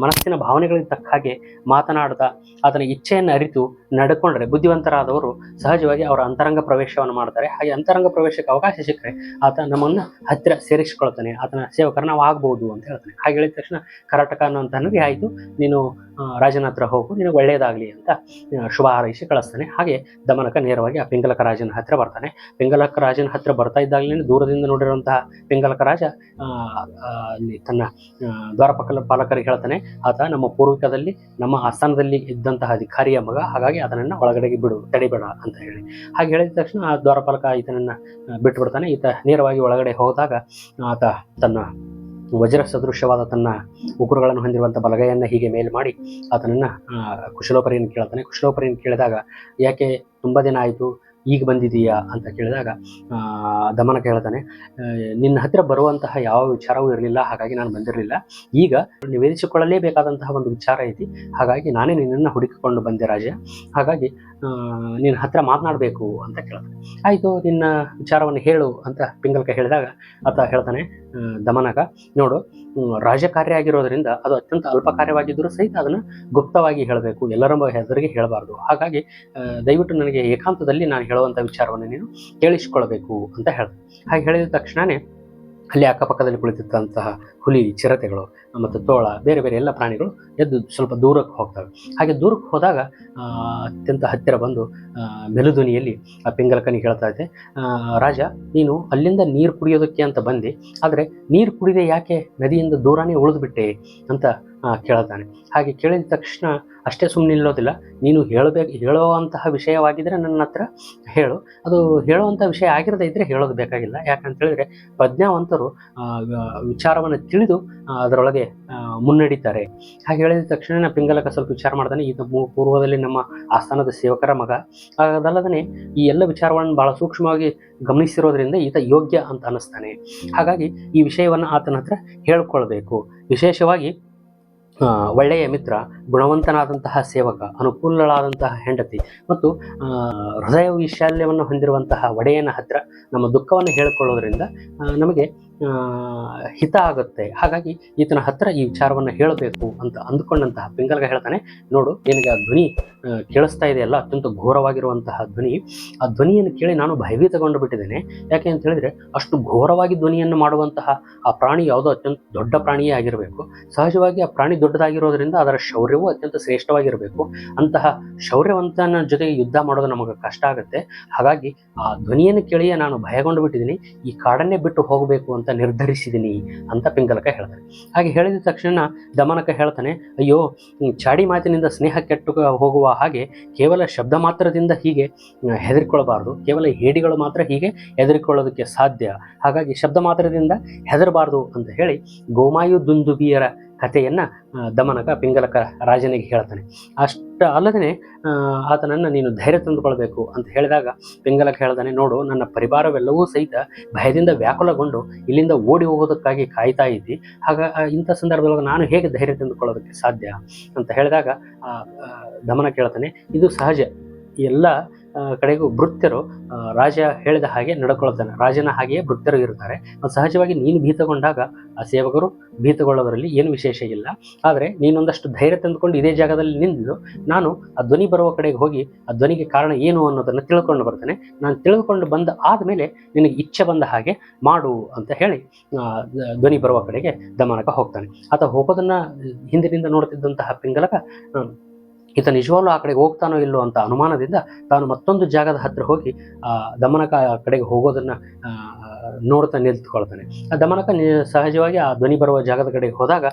ಮನಸ್ಸಿನ ಭಾವನೆಗಳಿಗೆ ತಕ್ಕ ಹಾಗೆ ಮಾತನಾಡ್ತಾ ಆತನ ಇಚ್ಛೆಯನ್ನು ಅರಿತು ನಡ್ಕೊಂಡ್ರೆ ಬುದ್ಧಿವಂತರಾದವರು ಸಹಜವಾಗಿ ಅವರ ಅಂತರಂಗ ಪ್ರವೇಶವನ್ನು ಮಾಡ್ತಾರೆ. ಹಾಗೆ ಅಂತರಂಗ ಪ್ರವೇಶಕ್ಕೆ ಅವಕಾಶ ಸಿಕ್ಕರೆ ಆತ ನಮ್ಮನ್ನು ಹತ್ತಿರ ಸೇರಿಸಿಕೊಳ್ತಾನೆ, ಆತನ ಸೇವಕರು ನಾವು ಆಗ್ಬೋದು ಅಂತ ಹೇಳ್ತಾನೆ. ಹಾಗೆ ಹೇಳಿದ ತಕ್ಷಣ ಕರಟಕ ಅನ್ನೋಂತನಿಗೆ ಆಯಿತು, ನೀನು ರಾಜನ ಹತ್ರ ಹೋಗು, ನಿನಗೆ ಒಳ್ಳೆಯದಾಗಲಿ ಅಂತ ಶುಭ ಹಾರೈಸಿ ಕಳಿಸ್ತಾನೆ. ಹಾಗೆ ದಮನಕ ನೇರವಾಗಿ ಆ ಪಿಂಗಲಕ ರಾಜನ ಹತ್ರ ಬರ್ತಾನೆ. ಪಿಂಗಲಕ ರಾಜನ ಹತ್ರ ಬರ್ತಾ ಇದ್ದಾಗಲೇ ದೂರದಿಂದ ನೋಡಿರುವಂತಹ ಪಿಂಗಲಕ ರಾಜ ತನ್ನ ದ್ವಾರಪಾಲಕರಿಗೆ ಹೇಳ್ತಾನೆ, ಆತ ನಮ್ಮ ಪೂರ್ವಿಕದಲ್ಲಿ ನಮ್ಮ ಆಸ್ಥಾನದಲ್ಲಿ ಇದ್ದಂತಹ ಅಧಿಕಾರಿಯ ಮಗ, ಹಾಗಾಗಿ ಅದನ್ನು ಒಳಗಡೆಗೆ ತಡಿಬೇಡ ಅಂತ ಹೇಳಿ. ಹಾಗೆ ಹೇಳಿದ ತಕ್ಷಣ ಆ ದ್ವಾರಪಾಲಕ ಈತನನ್ನು ಬಿಟ್ಟುಬಿಡ್ತಾನೆ. ಈತ ನೇರವಾಗಿ ಒಳಗಡೆ ಹೋದಾಗ ಆತ ತನ್ನ ವಜ್ರ ಸದೃಶ್ಯವಾದ ತನ್ನ ಉಗುರುಗಳನ್ನು ಹೊಂದಿರುವಂಥ ಬಲಗೈಯನ್ನು ಹೀಗೆ ಮೇಲೆ ಮಾಡಿ ಆತನನ್ನು ಕುಶಲೋಪರಿಯನ್ನು ಕೇಳ್ತಾನೆ. ಕುಶಲೋಪರಿಯನ್ನು ಕೇಳಿದಾಗ, ಯಾಕೆ ತುಂಬ ದಿನ ಆಯಿತು, ಈಗ ಬಂದಿದೀಯಾ ಅಂತ ಕೇಳಿದಾಗ ದಮನಕ ಹೇಳ್ತಾನೆ, ನಿನ್ನ ಹತ್ತಿರ ಬರುವಂತಹ ಯಾವ ವಿಚಾರವೂ ಇರಲಿಲ್ಲ, ಹಾಗಾಗಿ ನಾನು ಬಂದಿರಲಿಲ್ಲ. ಈಗ ನಿವೇದಿಸಿಕೊಳ್ಳಲೇಬೇಕಾದಂತಹ ಒಂದು ವಿಚಾರ ಐತಿ, ಹಾಗಾಗಿ ನಾನೇ ನಿನ್ನನ್ನು ಹುಡುಕಿಕೊಂಡು ಬಂದೆ ರಾಜ. ಹಾಗಾಗಿ ನಿನ್ನ ಹತ್ರ ಮಾತನಾಡಬೇಕು ಅಂತ ಕೇಳ್ತಾನೆ. ಆಯಿತು, ನಿನ್ನ ವಿಚಾರವನ್ನು ಹೇಳು ಅಂತ ಪಿಂಗಲಕ ಹೇಳಿದಾಗ ಆತ ಹೇಳ್ತಾನೆ, ದಮನಕ, ನೋಡು, ರಾಜಕಾರ್ಯ ಆಗಿರೋದ್ರಿಂದ ಅದು ಅತ್ಯಂತ ಅಲ್ಪ ಕಾರ್ಯವಾಗಿದ್ದರೂ ಸಹಿತ ಅದನ್ನು ಗುಪ್ತವಾಗಿ ಹೇಳಬೇಕು, ಎಲ್ಲರ ಹೆಸರಿಗೆ ಹೇಳಬಾರ್ದು. ಹಾಗಾಗಿ ದಯವಿಟ್ಟು ನನಗೆ ಏಕಾಂತದಲ್ಲಿ ನಾನು ಹೇಳುವಂಥ ವಿಚಾರವನ್ನು ನೀನು ಕೇಳಿಸಿಕೊಳ್ಬೇಕು ಅಂತ ಹೇಳ್ತಾನೆ. ಹಾಗೆ ಹೇಳಿದ ತಕ್ಷಣವೇ ಅಲ್ಲಿ ಅಕ್ಕಪಕ್ಕದಲ್ಲಿ ಕುಳಿತಿದ್ದಂತಹ ಹುಲಿ, ಚಿರತೆಗಳು ಮತ್ತು ತೋಳ, ಬೇರೆ ಬೇರೆ ಎಲ್ಲ ಪ್ರಾಣಿಗಳು ಎದ್ದು ಸ್ವಲ್ಪ ದೂರಕ್ಕೆ ಹೋಗ್ತವೆ. ಹಾಗೆ ದೂರಕ್ಕೆ ಹೋದಾಗ ಅತ್ಯಂತ ಹತ್ತಿರ ಬಂದು ಮೆಲುಧ್ವನಿಯಲ್ಲಿ ಆ ಪಿಂಗಲಕನಿಗೆ ಹೇಳ್ತಾ ಇದೆ, ರಾಜ, ನೀನು ಅಲ್ಲಿಂದ ನೀರು ಕುಡಿಯೋದಕ್ಕೆ ಅಂತ ಬಂದು, ಆದರೆ ನೀರು ಕುಡಿದೆ ಯಾಕೆ ನದಿಯಿಂದ ದೂರನೇ ಉಳಿದುಬಿಟ್ಟೆ ಅಂತ ಕೇಳ್ತಾನೆ. ಹಾಗೆ ಕೇಳಿದ ತಕ್ಷಣ ಅಷ್ಟೇ ಸುಮ್ಮನೆ ನಿಲ್ಲೋದಿಲ್ಲ, ನೀನು ಹೇಳುವಂತಹ ವಿಷಯವಾಗಿದ್ದರೆ ನನ್ನ ಹತ್ರ ಹೇಳು, ಅದು ಹೇಳುವಂಥ ವಿಷಯ ಆಗಿರದೇ ಇದ್ದರೆ ಹೇಳೋದು ಬೇಕಾಗಿಲ್ಲ. ಯಾಕಂತೇಳಿದ್ರೆ ಪ್ರಜ್ಞಾವಂತರು ವಿಚಾರವನ್ನು ತಿಳಿದು ಅದರೊಳಗೆ ಮುನ್ನಡೀತಾರೆ. ಹಾಗೆ ಹೇಳಿದ ತಕ್ಷಣ ಪಿಂಗಲಕ ಸ್ವಲ್ಪ ವಿಚಾರ ಮಾಡ್ತಾನೆ, ಈತ ಪೂರ್ವದಲ್ಲಿ ನಮ್ಮ ಆಸ್ಥಾನದ ಸೇವಕರ ಮಗ, ಅದಲ್ಲದೇ ಈ ಎಲ್ಲ ವಿಚಾರಗಳನ್ನು ಬಹಳ ಸೂಕ್ಷ್ಮವಾಗಿ ಗಮನಿಸಿರೋದ್ರಿಂದ ಈತ ಯೋಗ್ಯ ಅಂತ ಅನ್ನಿಸ್ತಾನೆ. ಹಾಗಾಗಿ ಈ ವಿಷಯವನ್ನು ಆತನ ಹತ್ರ ಹೇಳ್ಕೊಳ್ಬೇಕು. ವಿಶೇಷವಾಗಿ ಒಳ್ಳೆಯ ಮಿತ್ರ, ಗುಣವಂತನಾದಂತಹ ಸೇವಕ, ಅನುಕೂಲಳಾದಂತಹ ಹೆಂಡತಿ ಮತ್ತು ಹೃದಯ ವೈಶಾಲ್ಯವನ್ನು ಹೊಂದಿರುವಂತಹ ಒಡೆಯನ ಹತ್ರ ನಮ್ಮ ದುಃಖವನ್ನು ಹೇಳಿಕೊಳ್ಳೋದ್ರಿಂದ ನಮಗೆ ಹಿತ ಆಗುತ್ತೆ. ಹಾಗಾಗಿ ಈತನ ಹತ್ರ ಈ ವಿಚಾರವನ್ನು ಹೇಳಬೇಕು ಅಂತ ಅಂದುಕೊಂಡಂತಹ ಪಿಂಗಲಗ ಹೇಳ್ತಾನೆ, ನೋಡು ನಿನಗೆ ಆ ಧ್ವನಿ ಕೇಳಿಸ್ತಾ ಇದೆಯಲ್ಲ, ಅತ್ಯಂತ ಘೋರವಾಗಿರುವಂತಹ ಧ್ವನಿ. ಆ ಧ್ವನಿಯನ್ನು ಕೇಳಿ ನಾನು ಭಯಭೀತಗೊಂಡು ಬಿಟ್ಟಿದ್ದೇನೆ. ಯಾಕೆ ಅಂತ ಹೇಳಿದ್ರೆ ಅಷ್ಟು ಘೋರವಾಗಿ ಧ್ವನಿಯನ್ನು ಮಾಡುವಂತಹ ಆ ಪ್ರಾಣಿ ಯಾವುದೋ ಅತ್ಯಂತ ದೊಡ್ಡ ಪ್ರಾಣಿಯೇ ಆಗಿರಬೇಕು. ಸಹಜವಾಗಿ ಆ ಪ್ರಾಣಿ ದೊಡ್ಡದಾಗಿರೋದ್ರಿಂದ ಅದರ ಶೌರ್ಯವೂ ಅತ್ಯಂತ ಶ್ರೇಷ್ಠವಾಗಿರಬೇಕು. ಅಂತಹ ಶೌರ್ಯವಂತನ ಜೊತೆಗೆ ಯುದ್ಧ ಮಾಡೋದು ನಮಗೆ ಕಷ್ಟ ಆಗುತ್ತೆ. ಹಾಗಾಗಿ ಆ ಧ್ವನಿಯನ್ನು ಕೇಳಿಯೇ ನಾನು ಭಯಗೊಂಡು ಬಿಟ್ಟಿದ್ದೀನಿ, ಈ ಕಾಡನ್ನೇ ಬಿಟ್ಟು ಹೋಗಬೇಕು ಅಂತ ನಿರ್ಧರಿಸಿದ್ದೀನಿ ಅಂತ ಪಿಂಗಲಕ ಹೇಳ್ತಾನೆ. ಹಾಗೆ ಹೇಳಿದ ತಕ್ಷಣ ದಮನಕ ಹೇಳ್ತಾನೆ, ಅಯ್ಯೋ, ಚಾಡಿ ಮಾತಿನಿಂದ ಸ್ನೇಹ ಕೆಟ್ಟು ಹೋಗುವ ಹಾಗೆ ಕೇವಲ ಶಬ್ದ ಮಾತ್ರದಿಂದ ಹೀಗೆ ಹೆದರಿಕೊಳ್ಳಬಾರ್ದು. ಕೇವಲ ಹೇಡಿಗಳು ಮಾತ್ರ ಹೀಗೆ ಹೆದರಿಕೊಳ್ಳೋದಕ್ಕೆ ಸಾಧ್ಯ. ಹಾಗಾಗಿ ಶಬ್ದ ಮಾತ್ರದಿಂದ ಹೆದರಬಾರ್ದು ಅಂತ ಹೇಳಿ ಗೋಮಾಯು ದುಂದುಬಿಯರ ಕಥೆಯನ್ನ ದಮನಕ ಪಿಂಗಲಕ ರಾಜನಿಗೆ ಹೇಳ್ತಾನೆ. ಅಷ್ಟ ಅಲ್ಲದೇ ಆತನನ್ನು ನೀನು ಧೈರ್ಯ ತಂದುಕೊಳ್ಬೇಕು ಅಂತ ಹೇಳಿದಾಗ ಪಿಂಗಲಕ ಹೇಳ್ತಾನೆ, ನೋಡು ನನ್ನ ಪರಿವಾರವೆಲ್ಲವೂ ಸಹಿತ ಭಯದಿಂದ ವ್ಯಾಕುಲಗೊಂಡು ಇಲ್ಲಿಂದ ಓಡಿ ಹೋಗೋದಕ್ಕಾಗಿ ಕಾಯ್ತಾ ಇದ್ದಿ. ಇಂಥ ಸಂದರ್ಭದೊಳಗೆ ನಾನು ಹೇಗೆ ಧೈರ್ಯ ತಂದುಕೊಳ್ಳೋದಕ್ಕೆ ಸಾಧ್ಯ ಅಂತ ಹೇಳಿದಾಗ ದಮನ ಕೇಳ್ತಾನೆ, ಇದು ಸಹಜ. ಎಲ್ಲ ಕಡೆಗೂ ಭೃತ್ಯರು ರಾಜ ಹೇಳಿದ ಹಾಗೆ ನಡ್ಕೊಳ್ತಾನೆ. ರಾಜನ ಹಾಗೆಯೇ ಭೃತ್ಯರು ಇರ್ತಾರೆ. ಸಹಜವಾಗಿ ನೀನು ಭೀತಗೊಂಡಾಗ ಆ ಸೇವಕರು ಭೀತಗೊಳ್ಳೋದರಲ್ಲಿ ಏನು ವಿಶೇಷ ಇಲ್ಲ. ಆದರೆ ನೀನೊಂದಷ್ಟು ಧೈರ್ಯ ತಂದುಕೊಂಡು ಇದೇ ಜಾಗದಲ್ಲಿ ನಿಂತು ನಾನು ಆ ಧ್ವನಿ ಬರುವ ಕಡೆಗೆ ಹೋಗಿ ಆ ಧ್ವನಿಗೆ ಕಾರಣ ಏನು ಅನ್ನೋದನ್ನು ತಿಳ್ಕೊಂಡು ಬರ್ತೇನೆ. ನಾನು ತಿಳಿದುಕೊಂಡು ಬಂದ ಆದಮೇಲೆ ನಿನಗೆ ಇಚ್ಛೆ ಬಂದ ಹಾಗೆ ಮಾಡು ಅಂತ ಹೇಳಿ ಧ್ವನಿ ಬರುವ ಕಡೆಗೆ ದಮನಕ ಹೋಗ್ತಾನೆ. ಆತ ಹೋಗೋದನ್ನು ಹಿಂದಿನಿಂದ ನೋಡ್ತಿದ್ದಂತಹ ಪಿಂಗಲಕ ಈತ ನಿಜವಾಗ್ಲೂ ಆ ಕಡೆಗೆ ಹೋಗ್ತಾನೋ ಇಲ್ಲೋ ಅಂತ ಅನುಮಾನದಿಂದ ತಾನು ಮತ್ತೊಂದು ಜಾಗದ ಹತ್ತಿರ ಹೋಗಿ ದಮನಕ ಆ ಕಡೆಗೆ ಹೋಗೋದನ್ನು ನೋಡ್ತಾ ನಿಂತ್ಕೊಳ್ತಾನೆ. ಆ ದಮನಕ ಸಹಜವಾಗಿ ಆ ಧ್ವನಿ ಬರುವ ಜಾಗದ ಕಡೆಗೆ ಹೋದಾಗ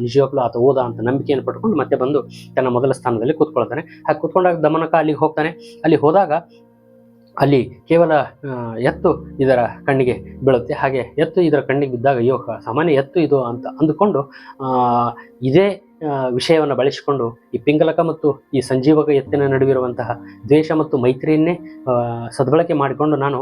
ನಿಜವಾಗ್ಲೂ ಆತ ಹೋದ ಅಂತ ನಂಬಿಕೆಯನ್ನು ಪಡ್ಕೊಂಡು ಮತ್ತೆ ಬಂದು ತನ್ನ ಮೊದಲ ಸ್ಥಾನದಲ್ಲಿ ಕೂತ್ಕೊಳ್ತಾನೆ. ಹಾಗೆ ಕೂತ್ಕೊಂಡಾಗ ದಮನಕ ಅಲ್ಲಿಗೆ ಹೋಗ್ತಾನೆ. ಅಲ್ಲಿ ಹೋದಾಗ ಅಲ್ಲಿ ಕೇವಲ ಎತ್ತು ಇದರ ಕಣ್ಣಿಗೆ ಬೀಳುತ್ತೆ. ಹಾಗೆ ಎತ್ತು ಇದರ ಕಣ್ಣಿಗೆ ಬಿದ್ದಾಗ ಅಯ್ಯೋ, ಸಾಮಾನ್ಯ ಎತ್ತು ಇದು ಅಂತ ಅಂದುಕೊಂಡು ಇದೇ ವಿಷಯವನ್ನು ಬಳಸಿಕೊಂಡು ಈ ಪಿಂಗಲಕ ಮತ್ತು ಈ ಸಂಜೀವಕ ಎತ್ತಿನ ನಡುವಿರುವಂತಹ ದ್ವೇಷ ಮತ್ತು ಮೈತ್ರಿಯನ್ನೇ ಸದ್ಬಳಕೆ ಮಾಡಿಕೊಂಡು ನಾನು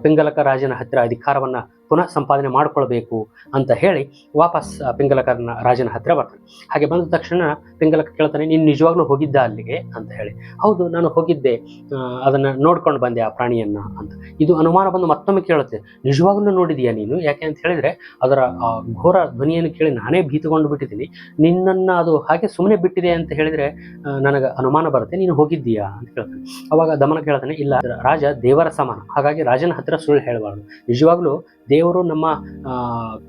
ಪಿಂಗಲಕ ರಾಜನ ಹತ್ತಿರ ಅಧಿಕಾರವನ್ನು ಪುನಃ ಸಂಪಾದನೆ ಮಾಡಿಕೊಳ್ಬೇಕು ಅಂತ ಹೇಳಿ ವಾಪಸ್ ಪಿಂಗಲಕನ ರಾಜನ ಹತ್ತಿರ ಬರ್ತಾನೆ. ಹಾಗೆ ಬಂದ ತಕ್ಷಣ ಪಿಂಗಲಕ ಕೇಳ್ತಾನೆ, ನೀನು ನಿಜವಾಗ್ಲೂ ಹೋಗಿದ್ದ ಅಲ್ಲಿಗೆ ಅಂತ ಹೇಳಿ. ಹೌದು, ನಾನು ಹೋಗಿದ್ದೆ, ಅದನ್ನು ನೋಡ್ಕೊಂಡು ಬಂದೆ ಆ ಪ್ರಾಣಿಯನ್ನ ಅಂತ. ಇದು ಅನುಮಾನ ಬಂದು ಮತ್ತೊಮ್ಮೆ ಕೇಳುತ್ತೆ, ನಿಜವಾಗ್ಲೂ ನೋಡಿದೀಯಾ ನೀನು? ಯಾಕೆ ಅಂತ ಹೇಳಿದ್ರೆ ಅದರ ಘೋರ ಧ್ವನಿಯನ್ನು ಕೇಳಿ ನಾನೇ ಭೀತಗೊಂಡು ಬಿಟ್ಟಿದ್ದೀನಿ. ನಿನ್ನನ್ನು ಅದು ಹಾಗೆ ಸುಮ್ಮನೆ ಬಿಟ್ಟಿದೆ ಅಂತ ಹೇಳಿದ್ರೆ ನನಗೆ ಅನುಮಾನ ಬರುತ್ತೆ, ನೀನು ಹೋಗಿದ್ದೀಯಾ ಅಂತ ಕೇಳ್ತಾನೆ. ಅವಾಗ ದಮನ ಕೇಳ್ತಾನೆ, ಇಲ್ಲ, ರಾಜ ದೇವರ ಸಮಾನ, ಹಾಗಾಗಿ ರಾಜನ ಹತ್ತಿರ ಸುಳ್ಳು ಹೇಳಬಾರ್ದು. ನಿಜವಾಗ್ಲೂ ದೇವರು ನಮ್ಮ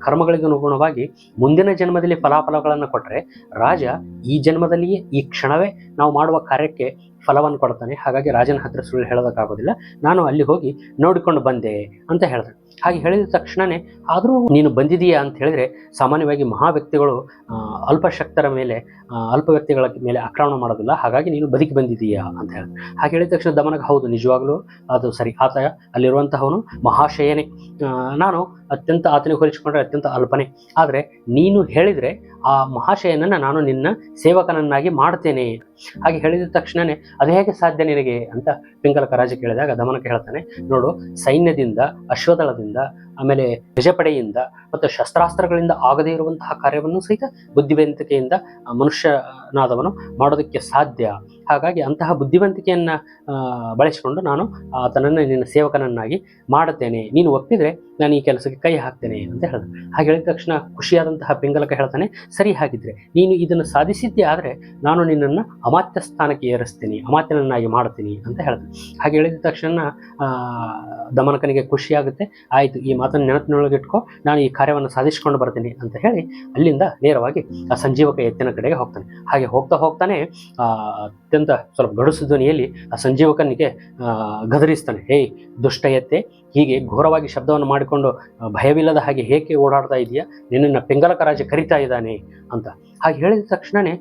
ಕರ್ಮಗಳಿಗೆ ಅನುಗುಣವಾಗಿ ಮುಂದಿನ ಜನ್ಮದಲ್ಲಿ ಫಲಾಫಲಗಳನ್ನು ಕೊಟ್ಟರೆ ರಾಜ ಈ ಜನ್ಮದಲ್ಲಿಯೇ ಈ ಕ್ಷಣವೇ ನಾವು ಮಾಡುವ ಕಾರ್ಯಕ್ಕೆ ಫಲವನ್ನು ಕೊಡ್ತಾನೆ. ಹಾಗಾಗಿ ರಾಜನ ಹತ್ತಿರ ಸುಳ್ಳು ಹೇಳೋದಕ್ಕಾಗೋದಿಲ್ಲ, ನಾನು ಅಲ್ಲಿ ಹೋಗಿ ನೋಡಿಕೊಂಡು ಬಂದೆ ಅಂತ ಹೇಳ್ತಾನೆ. ಹಾಗೆ ಹೇಳಿದ ತಕ್ಷಣವೇ ಆದರೂ ನೀನು ಬಂದಿದೀಯಾ ಅಂತ ಹೇಳಿದ್ರೆ ಸಾಮಾನ್ಯವಾಗಿ ಮಹಾ ವ್ಯಕ್ತಿಗಳು ಅಲ್ಪಶಕ್ತರ ಮೇಲೆ ಅಲ್ಪ ವ್ಯಕ್ತಿಗಳ ಮೇಲೆ ಆಕ್ರಮಣ ಮಾಡೋದಿಲ್ಲ, ಹಾಗಾಗಿ ನೀನು ಬದುಕಿ ಬಂದಿದೀಯಾ ಅಂತ ಹೇಳ್ತಾನೆ. ಹಾಗೆ ಹೇಳಿದ ತಕ್ಷಣ ದಮನಕ್ಕೆ ಹೌದು, ನಿಜವಾಗ್ಲೂ ಅದು ಸರಿ, ಆತ ಅಲ್ಲಿರುವಂತಹವನು ಮಹಾಶಯನೇ, ನಾನು ಅತ್ಯಂತ ಆತನಿಗೆ ಹೋಲಿಸಿಕೊಂಡ್ರೆ ಅತ್ಯಂತ ಅಲ್ಪನೇ. ಆದರೆ ನೀನು ಹೇಳಿದರೆ ಆ ಮಹಾಶಯನನ್ನು ನಾನು ನಿನ್ನ ಸೇವಕನನ್ನಾಗಿ ಮಾಡ್ತೇನೆ. ಹಾಗೆ ಹೇಳಿದ ತಕ್ಷಣವೇ ಅದು ಹೇಗೆ ಸಾಧ್ಯ ನಿನಗೆ ಅಂತ ಪಿಂಗಲಕ ರಾಜ ಕೇಳಿದಾಗ ದಮನಕ ಹೇಳ್ತಾನೆ, ನೋಡು, ಸೈನ್ಯದಿಂದ, ಅಶ್ವದಳದಿಂದ, ಆಮೇಲೆ ಗಜಪಡೆಯಿಂದ ಮತ್ತು ಶಸ್ತ್ರಾಸ್ತ್ರಗಳಿಂದ ಆಗದೇ ಇರುವಂತಹ ಕಾರ್ಯವನ್ನು ಸಹಿತ ಬುದ್ಧಿವಂತಿಕೆಯಿಂದ ಮನುಷ್ಯನಾದವನು ಮಾಡೋದಕ್ಕೆ ಸಾಧ್ಯ. ಹಾಗಾಗಿ ಅಂತಹ ಬುದ್ಧಿವಂತಿಕೆಯನ್ನು ಬಳಸಿಕೊಂಡು ನಾನು ಆತನನ್ನು ನಿನ್ನ ಸೇವಕನನ್ನಾಗಿ ಮಾಡುತ್ತೇನೆ, ನೀನು ಒಪ್ಪಿದರೆ ನಾನು ಈ ಕೆಲಸಕ್ಕೆ ಕೈ ಹಾಕ್ತೇನೆ ಅಂತ ಹೇಳಿದ. ಹಾಗೆ ಹೇಳಿದ ತಕ್ಷಣ ಖುಷಿಯಾದಂತಹ ಪಿಂಗಲಕ ಹೇಳ್ತಾನೆ, ಸರಿ, ಹಾಗಿದ್ರೆ ನೀನು ಇದನ್ನು ಸಾಧಿಸಿದ್ದೇ ಆದರೆ ನಾನು ನಿನ್ನನ್ನು ಅಮಾತ್ಯ ಸ್ಥಾನಕ್ಕೆ ಏರಿಸ್ತೀನಿ, ಅಮಾತ್ಯನನ್ನಾಗಿ ಮಾಡ್ತೀನಿ ಅಂತ ಹೇಳ್ತಾನೆ. ಹಾಗೆ ಹೇಳಿದ ತಕ್ಷಣ ದಮನಕನಿಗೆ ಖುಷಿಯಾಗುತ್ತೆ. ಆಯಿತು, ಈ ಮಾತನ್ನು ನೆನಪಿನೊಳಗಿಟ್ಕೊ, ನಾನು ಈ ಕಾರ್ಯವನ್ನು ಸಾಧಿಸಿಕೊಂಡು ಬರ್ತೀನಿ ಅಂತ ಹೇಳಿ ಅಲ್ಲಿಂದ ನೇರವಾಗಿ ಆ ಸಂಜೀವಕ ಎತ್ತಿನ ಕಡೆಗೆ ಹೋಗ್ತಾನೆ. ಹಾಗೆ ಹೋಗ್ತಾನೆ ಅತ್ಯಂತ ಸ್ವಲ್ಪ ಗಡುಸು ಧ್ವನಿಯಲ್ಲಿ ಆ ಸಂಜೀವಕನಿಗೆ ಗದರಿಸ್ತಾನೆ, ಹೇಯ್ ದುಷ್ಟ ಎತ್ತೆ, ಹೀಗೆ ಘೋರವಾಗಿ ಶಬ್ದವನ್ನು ಮಾಡಿಕೊಂಡು ಭಯವಿಲ್ಲದ ಹಾಗೆ ಹೇಗೆ ಓಡಾಡ್ತಾ ಇದೆಯಾ? ನಿನ್ನನ್ನು ಪಿಂಗಲಕ ರಾಜ ಕರಿತಾ ಇದ್ದಾನೆ ಅಂತ. ಹಾಗೆ ಹೇಳಿದ ತಕ್ಷಣವೇ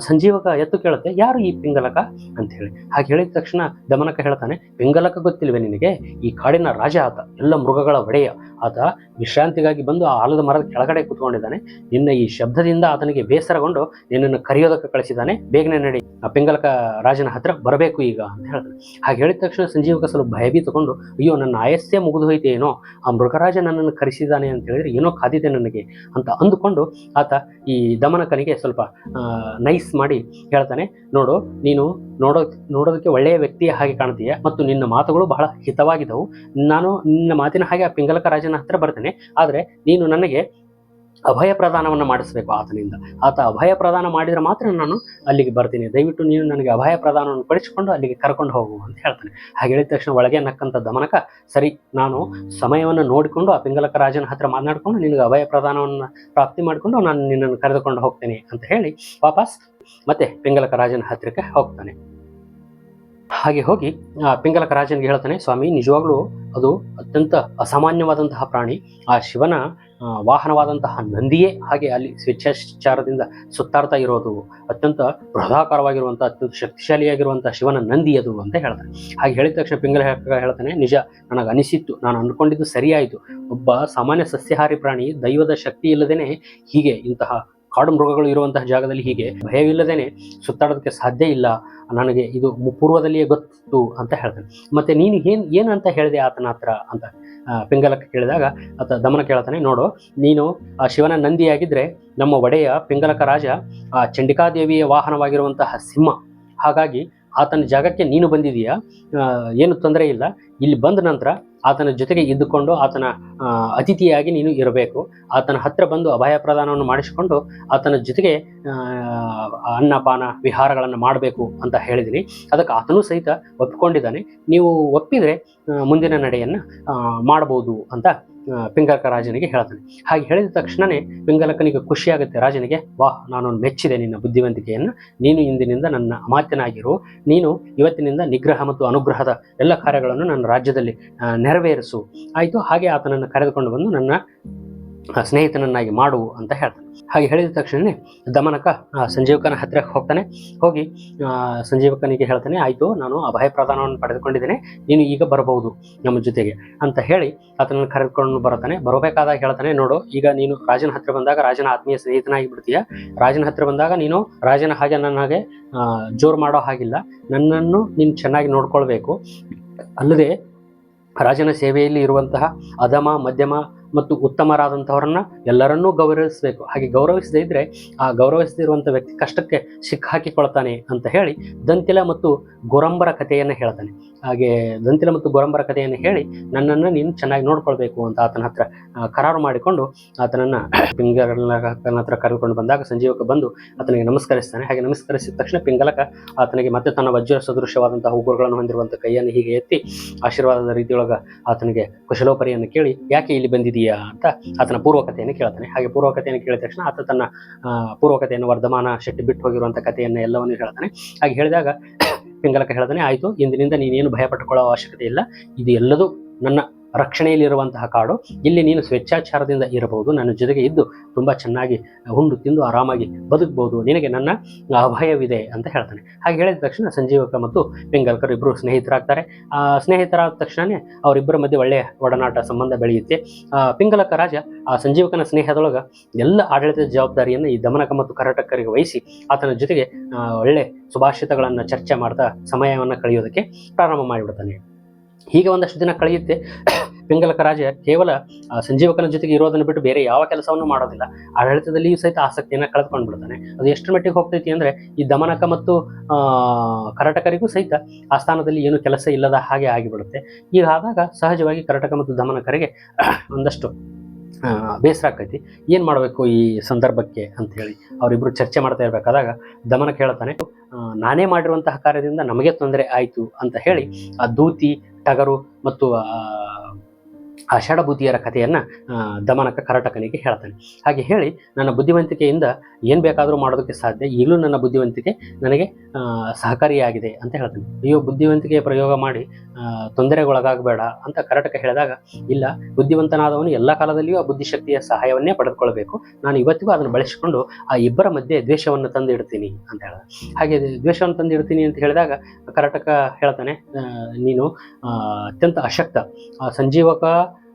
ಸಂಜೀವಕ ಎತ್ತು ಕೇಳುತ್ತೆ, ಯಾರು ಈ ಪಿಂಗಲಕ ಅಂತ ಹೇಳಿ. ಹಾಗೆ ಹೇಳಿದ ತಕ್ಷಣ ದಮನಕ ಹೇಳ್ತಾನೆ, ಪಿಂಗಲಕ ಗೊತ್ತಿಲ್ವೇ ನಿನಗೆ? ಈ ಕಾಡಿನ ರಾಜ ಆತ, ಎಲ್ಲ ಮೃಗಗಳ ಒಡೆಯ ಆತ. ವಿಶ್ರಾಂತಿಗಾಗಿ ಬಂದು ಆ ಆಲದ ಮರದ ಕೆಳಗಡೆ ಕೂತ್ಕೊಂಡಿದ್ದಾನೆ. ನಿನ್ನ ಈ ಶಬ್ದದಿಂದ ಆತನಿಗೆ ಬೇಸರಗೊಂಡು ನಿನ್ನನ್ನು ಕರೆಯೋದಕ್ಕೆ ಕಳಿಸಿದ್ದಾನೆ. ಬೇಗನೆ ನಡಿ, ಆ ಪಿಂಗಲಕ ರಾಜನ ಹತ್ರ ಬರಬೇಕು ಈಗ ಅಂತ ಹೇಳ್ತಾನೆ. ಹಾಗೆ ಹೇಳಿದ ತಕ್ಷಣ ಸಂಜೀವಕ ಸ್ವಲ್ಪ ಭಯಭೀತಗೊಂಡು, ಅಯ್ಯೋ, ನನ್ನ ಆಯಸ್ಸೇ ಮುಗಿದು ಹೋಯ್ತೇನೋ, ಆ ಮೃಗರಾಜ ನನ್ನನ್ನು ಕರೆಸಿದ್ದಾನೆ ಅಂತ ಹೇಳಿದ್ರೆ ಏನೋ ಕಾದಿದೆ ನನಗೆ ಅಂತ ಅಂದುಕೊಂಡು ಆತ ಈ ದಮನಕ ದಮನಕನಿಗೆ ಸ್ವಲ್ಪ ನೈಸ್ ಮಾಡಿ ಹೇಳ್ತಾನೆ, ನೋಡು ನೀನು ನೋಡೋದಕ್ಕೆ ಒಳ್ಳೆಯ ವ್ಯಕ್ತಿಯ ಹಾಗೆ ಕಾಣ್ತೀಯ ಮತ್ತು ನಿನ್ನ ಮಾತುಗಳು ಬಹಳ ಹಿತವಾಗಿದ್ದವು. ನಾನು ನಿನ್ನ ಮಾತಿನ ಹಾಗೆ ಆ ಪಿಂಗಲಕ ರಾಜನ ಹತ್ರ ಬರ್ತೇನೆ, ಆದರೆ ನೀನು ನನಗೆ ಅಭಯ ಪ್ರದಾನವನ್ನು ಮಾಡಿಸಬೇಕು ಆತನಿಂದ. ಆತ ಅಭಯ ಪ್ರದಾನ ಮಾಡಿದರೆ ಮಾತ್ರ ನಾನು ಅಲ್ಲಿಗೆ ಬರ್ತೀನಿ. ದಯವಿಟ್ಟು ನೀನು ನನಗೆ ಅಭಯ ಪ್ರದಾನವನ್ನು ಪಡಿಸಿಕೊಂಡು ಅಲ್ಲಿಗೆ ಕರ್ಕೊಂಡು ಹೋಗು ಅಂತ ಹೇಳ್ತಾನೆ. ಹಾಗೆ ಹೇಳಿದ ತಕ್ಷಣ ಒಳಗೆ ನಕ್ಕಂತ ದಮನಕ, ಸರಿ ನಾನು ಸಮಯವನ್ನು ನೋಡಿಕೊಂಡು ಆ ಪಿಂಗಲಕ ರಾಜನ ಹತ್ರ ಮಾತನಾಡಿಕೊಂಡು ನಿನಗೆ ಅಭಯ ಪ್ರದಾನವನ್ನು ಪ್ರಾಪ್ತಿ ಮಾಡಿಕೊಂಡು ನಾನು ನಿನ್ನನ್ನು ಕರೆದುಕೊಂಡು ಹೋಗ್ತೇನೆ ಅಂತ ಹೇಳಿ ವಾಪಸ್ ಮತ್ತೆ ಪಿಂಗಲಕ ರಾಜನ ಹತ್ತಿರಕ್ಕೆ ಹೋಗ್ತಾನೆ. ಹಾಗೆ ಹೋಗಿ ಪಿಂಗಲಕ ರಾಜನಿಗೆ ಹೇಳ್ತಾನೆ, ಸ್ವಾಮಿ ನಿಜವಾಗ್ಲೂ ಅದು ಅತ್ಯಂತ ಅಸಾಮಾನ್ಯವಾದಂತಹ ಪ್ರಾಣಿ. ಆ ಶಿವನ ವಾಹನವಾದಂತಹ ನಂದಿಯೇ ಹಾಗೆ ಅಲ್ಲಿ ಸ್ವೇಚ್ಛಾಚಾರದಿಂದ ಸುತ್ತಾಡ್ತಾ ಇರೋದು. ಅತ್ಯಂತ ಬೃಹದಾಕಾರವಾಗಿರುವಂಥ ಅತ್ಯಂತ ಶಕ್ತಿಶಾಲಿಯಾಗಿರುವಂತಹ ಶಿವನ ನಂದಿ ಅದು ಅಂತ ಹೇಳ್ತಾನೆ. ಹಾಗೆ ಹೇಳಿದ ತಕ್ಷಣ ಪಿಂಗಲಕ ಹೇಳ್ತಾನೆ, ನಿಜ ನನಗೆ ಅನಿಸಿತ್ತು, ನಾನು ಅಂದ್ಕೊಂಡಿದ್ದು ಸರಿಯಾಯಿತು. ಒಬ್ಬ ಸಾಮಾನ್ಯ ಸಸ್ಯಾಹಾರಿ ಪ್ರಾಣಿ ದೈವದ ಶಕ್ತಿ ಇಲ್ಲದೇನೆ ಹೀಗೆ ಇಂತಹ ಕಾಡು ಮೃಗಗಳು ಇರುವಂತಹ ಜಾಗದಲ್ಲಿ ಹೀಗೆ ಭಯವಿಲ್ಲದೇನೆ ಸುತ್ತಾಡೋದಕ್ಕೆ ಸಾಧ್ಯ ಇಲ್ಲ. ನನಗೆ ಇದು ಪೂರ್ವದಲ್ಲಿಯೇ ಗೊತ್ತು ಅಂತ ಹೇಳ್ತಾನೆ. ಮತ್ತೆ ನೀನು ಏನಂತ ಹೇಳಿದೆ ಆತನ ಹತ್ರ ಅಂತ ಪಿಂಗಲಕ ಕೇಳಿದಾಗ ದಮನ ಕೇಳ್ತಾನೆ, ನೋಡು ನೀನು ಆ ಶಿವನ ನಂದಿಯಾಗಿದ್ರೆ ನಮ್ಮ ಒಡೆಯ ಪಿಂಗಲಕ ರಾಜ ಆ ಚಂಡಿಕಾದೇವಿಯ ವಾಹನವಾಗಿರುವಂತಹ ಸಿಂಹ. ಹಾಗಾಗಿ ಆತನ ಜಾಗಕ್ಕೆ ನೀನು ಬಂದಿದೀಯಾ, ಏನು ತೊಂದರೆ ಇಲ್ಲ. ಇಲ್ಲಿ ಬಂದ ನಂತರ ಆತನ ಜೊತೆಗೆ ಇದ್ದುಕೊಂಡು ಆತನ ಅತಿಥಿಯಾಗಿ ನೀನು ಇರಬೇಕು. ಆತನ ಹತ್ರ ಬಂದು ಅಭಯ ಪ್ರದಾನವನ್ನು ಮಾಡಿಸಿಕೊಂಡು ಆತನ ಜೊತೆಗೆ ಅನ್ನಪಾನ ವಿಹಾರಗಳನ್ನು ಮಾಡಬೇಕು ಅಂತ ಹೇಳಿದ್ದೀನಿ. ಅದಕ್ಕೆ ಆತನೂ ಸಹಿತ ಒಪ್ಪಿಕೊಂಡಿದ್ದಾನೆ. ನೀವು ಒಪ್ಪಿದರೆ ಮುಂದಿನ ನಡೆಯನ್ನು ಮಾಡಬಹುದು ಅಂತ ಪಿಂಗಲಕ ರಾಜನಿಗೆ ಹೇಳ್ತಾನೆ. ಹಾಗೆ ಹೇಳಿದ ತಕ್ಷಣನೇ ಪಿಂಗಲಕನಿಗೆ ಖುಷಿಯಾಗುತ್ತೆ. ರಾಜನಿಗೆ, ವಾಹ್, ನಾನು ಮೆಚ್ಚಿದೆ ನಿನ್ನ ಬುದ್ಧಿವಂತಿಕೆಯನ್ನು. ನೀನು ಇಂದಿನಿಂದ ನನ್ನ ಅಮಾತ್ಯನಾಗಿರು. ನೀನು ಇವತ್ತಿನಿಂದ ನಿಗ್ರಹ ಮತ್ತು ಅನುಗ್ರಹದ ಎಲ್ಲ ಕಾರ್ಯಗಳನ್ನು ನನ್ನ ರಾಜ್ಯದಲ್ಲಿ ನೆರವೇರಿಸು. ಆಯಿತು, ಹಾಗೆ ಆತನನ್ನು ಕರೆದುಕೊಂಡು ಬಂದು ನನ್ನ ಸ್ನೇಹಿತನನ್ನಾಗಿ ಮಾಡು ಅಂತ ಹೇಳ್ತಾನೆ. ಹಾಗೆ ಹೇಳಿದ ತಕ್ಷಣನೇ ದಮನಕ ಸಂಜೀವಕನ ಹತ್ತಿರಕ್ಕೆ ಹೋಗ್ತಾನೆ. ಹೋಗಿ ಸಂಜೀವಕನಿಗೆ ಹೇಳ್ತಾನೆ, ಆಯಿತು ನಾನು ಅಭಯ ಪ್ರದಾನವನ್ನು ಪಡೆದುಕೊಂಡಿದ್ದೇನೆ, ನೀನು ಈಗ ಬರಬಹುದು ನಮ್ಮ ಜೊತೆಗೆ ಅಂತ ಹೇಳಿ ಆತನನ್ನು ಕರೆದುಕೊಂಡು ಬರ್ತಾನೆ. ಬರಬೇಕಾದಾಗ ಹೇಳ್ತಾನೆ, ನೋಡು ಈಗ ನೀನು ರಾಜನ ಹತ್ರ ಬಂದಾಗ ರಾಜನ ಆತ್ಮೀಯ ಸ್ನೇಹಿತನಾಗಿ ಬಿಡ್ತೀಯ. ರಾಜನ ಹತ್ರ ಬಂದಾಗ ನೀನು ರಾಜನ ಹಾಗೆ ನನಗೆ ಜೋರು ಮಾಡೋ ಹಾಗಿಲ್ಲ. ನನ್ನನ್ನು ನೀನು ಚೆನ್ನಾಗಿ ನೋಡ್ಕೊಳ್ಬೇಕು. ಅಲ್ಲದೆ ರಾಜನ ಸೇವೆಯಲ್ಲಿ ಇರುವಂತಹ ಅಧಮ, ಮಧ್ಯಮ ಮತ್ತು ಉತ್ತಮರಾದಂಥವರನ್ನ ಎಲ್ಲರನ್ನೂ ಗೌರವಿಸಬೇಕು. ಹಾಗೆ ಗೌರವಿಸದೇ ಇದ್ರೆ ಆ ಗೌರವಿಸದಿರುವಂಥ ವ್ಯಕ್ತಿ ಕಷ್ಟಕ್ಕೆ ಸಿಕ್ಕಾಕಿಕೊಳ್ತಾನೆ ಅಂತ ಹೇಳಿ ದಂತಿಲ ಮತ್ತು ಗೊರಂಬರ ಕಥೆಯನ್ನು ಹೇಳ್ತಾನೆ. ಹಾಗೆ ದಂತಿಲ ಮತ್ತು ಗೊರಂಬರ ಕಥೆಯನ್ನು ಹೇಳಿ ನನ್ನನ್ನು ನೀನು ಚೆನ್ನಾಗಿ ನೋಡ್ಕೊಳ್ಬೇಕು ಅಂತ ಆತನ ಹತ್ರ ಕರಾರು ಮಾಡಿಕೊಂಡು ಆತನನ್ನು ಪಿಂಗಲಕನ ಹತ್ರ ಕರೆದುಕೊಂಡು ಬಂದಾಗ ಸಂಜೀವಕ ಬಂದು ಆತನಿಗೆ ನಮಸ್ಕರಿಸ್ತಾನೆ. ಹಾಗೆ ನಮಸ್ಕರಿಸಿದ ತಕ್ಷಣ ಪಿಂಗಲಕ ಆತನಿಗೆ ಮತ್ತೆ ತನ್ನ ವಜ್ರ ಸದೃಶವಾದಂತಹ ಉಗುರುಗಳನ್ನು ಹೊಂದಿರುವಂಥ ಕೈಯನ್ನು ಹೀಗೆ ಎತ್ತಿ ಆಶೀರ್ವಾದದ ರೀತಿಯೊಳಗೆ ಆತನಿಗೆ ಕುಶಲೋಪರಿಯನ್ನು ಕೇಳಿ, ಯಾಕೆ ಇಲ್ಲಿ ಬಂದಿದ್ದೀಯಾ ಅಂತ ಆತನ ಪೂರ್ವಕತೆಯನ್ನು ಕೇಳ್ತಾನೆ. ಹಾಗೆ ಪೂರ್ವಕತೆಯನ್ನು ಕೇಳಿದ ತಕ್ಷಣ ಆತ ತನ್ನ ಪೂರ್ವಕತೆಯನ್ನು ವರ್ಧಮಾನ ಶೆಟ್ಟಿ ಬಿಟ್ಟು ಹೋಗಿರುವಂಥ ಕಥೆಯನ್ನು ಎಲ್ಲವನ್ನೂ ಹೇಳ್ತಾನೆ. ಹಾಗೆ ಹೇಳಿದಾಗ ಪಿಂಗಲಕ ಹೇಳ್ತಾನೆ, ಆಯಿತು, ಇಂದಿನಿಂದ ನೀನೇನು ಭಯ ಪಟ್ಟುಕೊಳ್ಳೋ ಅವಶ್ಯಕತೆ ಇಲ್ಲ. ಇದು ಎಲ್ಲದೂ ನನ್ನ ರಕ್ಷಣೆಯಲ್ಲಿರುವಂತಹ ಕಾಡು. ಇಲ್ಲಿ ನೀನು ಸ್ವೇಚ್ಛಾಚಾರದಿಂದ ಇರಬಹುದು. ನನ್ನ ಜೊತೆಗೆ ಇದ್ದು ತುಂಬ ಚೆನ್ನಾಗಿ ಉಂಡು ತಿಂದು ಆರಾಮಾಗಿ ಬದುಕಬಹುದು. ನಿನಗೆ ನನ್ನ ಅಭಯವಿದೆ ಅಂತ ಹೇಳ್ತಾನೆ. ಹಾಗೆ ಹೇಳಿದ ತಕ್ಷಣ ಸಂಜೀವಕ ಮತ್ತು ಪಿಂಗಲಕರು ಇಬ್ಬರು ಸ್ನೇಹಿತರಾಗ್ತಾರೆ. ಸ್ನೇಹಿತರಾದ ತಕ್ಷಣವೇ ಅವರಿಬ್ಬರ ಮಧ್ಯೆ ಒಳ್ಳೆಯ ಒಡನಾಟ ಸಂಬಂಧ ಬೆಳೆಯುತ್ತೆ. ಪಿಂಗಲಕ ರಾಜ ಆ ಸಂಜೀವಕನ ಸ್ನೇಹದೊಳಗೆ ಎಲ್ಲ ಆಡಳಿತದ ಜವಾಬ್ದಾರಿಯನ್ನು ಈ ದಮನಕ ಮತ್ತು ಕರಟಕರಿಗೆ ವಹಿಸಿ ಆತನ ಜೊತೆಗೆ ಒಳ್ಳೆ ಸುಭಾಷಿತಗಳನ್ನು ಚರ್ಚೆ ಮಾಡ್ತಾ ಸಮಯವನ್ನು ಕಳೆಯೋದಕ್ಕೆ ಪ್ರಾರಂಭ ಮಾಡಿಬಿಡ್ತಾನೆ. ಹೀಗೆ ಒಂದಷ್ಟು ದಿನ ಕಳೆಯುತ್ತೆ. ಪಿಂಗಲಕ ರಾಜ ಕೇವಲ ಸಂಜೀವಕನ ಜೊತೆಗೆ ಇರೋದನ್ನು ಬಿಟ್ಟು ಬೇರೆ ಯಾವ ಕೆಲಸವನ್ನು ಮಾಡೋದಿಲ್ಲ. ಆಡಳಿತದಲ್ಲಿಯೂ ಸಹಿತ ಆಸಕ್ತಿಯನ್ನು ಕಳೆದುಕೊಂಡು ಬಿಡ್ತಾನೆ. ಅದು ಎಷ್ಟರ ಮಟ್ಟಿಗೆ ಹೋಗ್ತೈತಿ ಅಂದರೆ ಈ ದಮನಕ ಮತ್ತು ಕರಟಕರಿಗೂ ಸಹಿತ ಆ ಸ್ಥಾನದಲ್ಲಿ ಏನು ಕೆಲಸ ಇಲ್ಲದ ಹಾಗೆ ಆಗಿಬಿಡುತ್ತೆ. ಈಗ ಆದಾಗ ಸಹಜವಾಗಿ ಕರಟಕ ಮತ್ತು ದಮನಕರಿಗೆ ಒಂದಷ್ಟು ಬೇಸರ ಆಕೈತಿ. ಏನು ಮಾಡಬೇಕು ಈ ಸಂದರ್ಭಕ್ಕೆ ಅಂತ ಹೇಳಿ ಅವರಿಬ್ಬರು ಚರ್ಚೆ ಮಾಡ್ತಾ ಇರಬೇಕಾದಾಗ ದಮನಕ ಹೇಳ್ತಾನೆ, ನಾನೇ ಮಾಡಿರುವಂತಹ ಕಾರ್ಯದಿಂದ ನಮಗೆ ತೊಂದರೆ ಆಯಿತು ಅಂತ ಹೇಳಿ ಆ ದೂತಿ, ಟಗರು ಮತ್ತು ಆಷಾಢಭೂತಿಯರ ಕಥೆಯನ್ನು ದಮನಕ ಕರಟಕನಿಗೆ ಹೇಳ್ತಾನೆ. ಹಾಗೆ ಹೇಳಿ, ನನ್ನ ಬುದ್ಧಿವಂತಿಕೆಯಿಂದ ಏನು ಬೇಕಾದರೂ ಮಾಡೋದಕ್ಕೆ ಸಾಧ್ಯ, ಈಗಲೂ ನನ್ನ ಬುದ್ಧಿವಂತಿಕೆ ನನಗೆ ಸಹಕಾರಿಯಾಗಿದೆ ಅಂತ ಹೇಳ್ತಾನೆ. ಅಯ್ಯೋ, ಬುದ್ಧಿವಂತಿಕೆಯ ಪ್ರಯೋಗ ಮಾಡಿ ತೊಂದರೆಗೊಳಗಾಗಬೇಡ ಅಂತ ಕರಟಕ ಹೇಳಿದಾಗ, ಇಲ್ಲ, ಬುದ್ಧಿವಂತನಾದವನು ಎಲ್ಲ ಕಾಲದಲ್ಲಿಯೂ ಆ ಬುದ್ಧಿಶಕ್ತಿಯ ಸಹಾಯವನ್ನೇ ಪಡೆದುಕೊಳ್ಬೇಕು. ನಾನು ಇವತ್ತಿಗೂ ಅದನ್ನು ಬಳಸಿಕೊಂಡು ಆ ಇಬ್ಬರ ಮಧ್ಯೆ ದ್ವೇಷವನ್ನು ತಂದಿಡ್ತೀನಿ ಅಂತ ಹೇಳಿದ. ಹಾಗೆ ದ್ವೇಷವನ್ನು ತಂದಿಡ್ತೀನಿ ಅಂತ ಹೇಳಿದಾಗ ಕರಟಕ ಹೇಳ್ತಾನೆ, ನೀನು ಅತ್ಯಂತ ಅಶಕ್ತ. ಸಂಜೀವಕ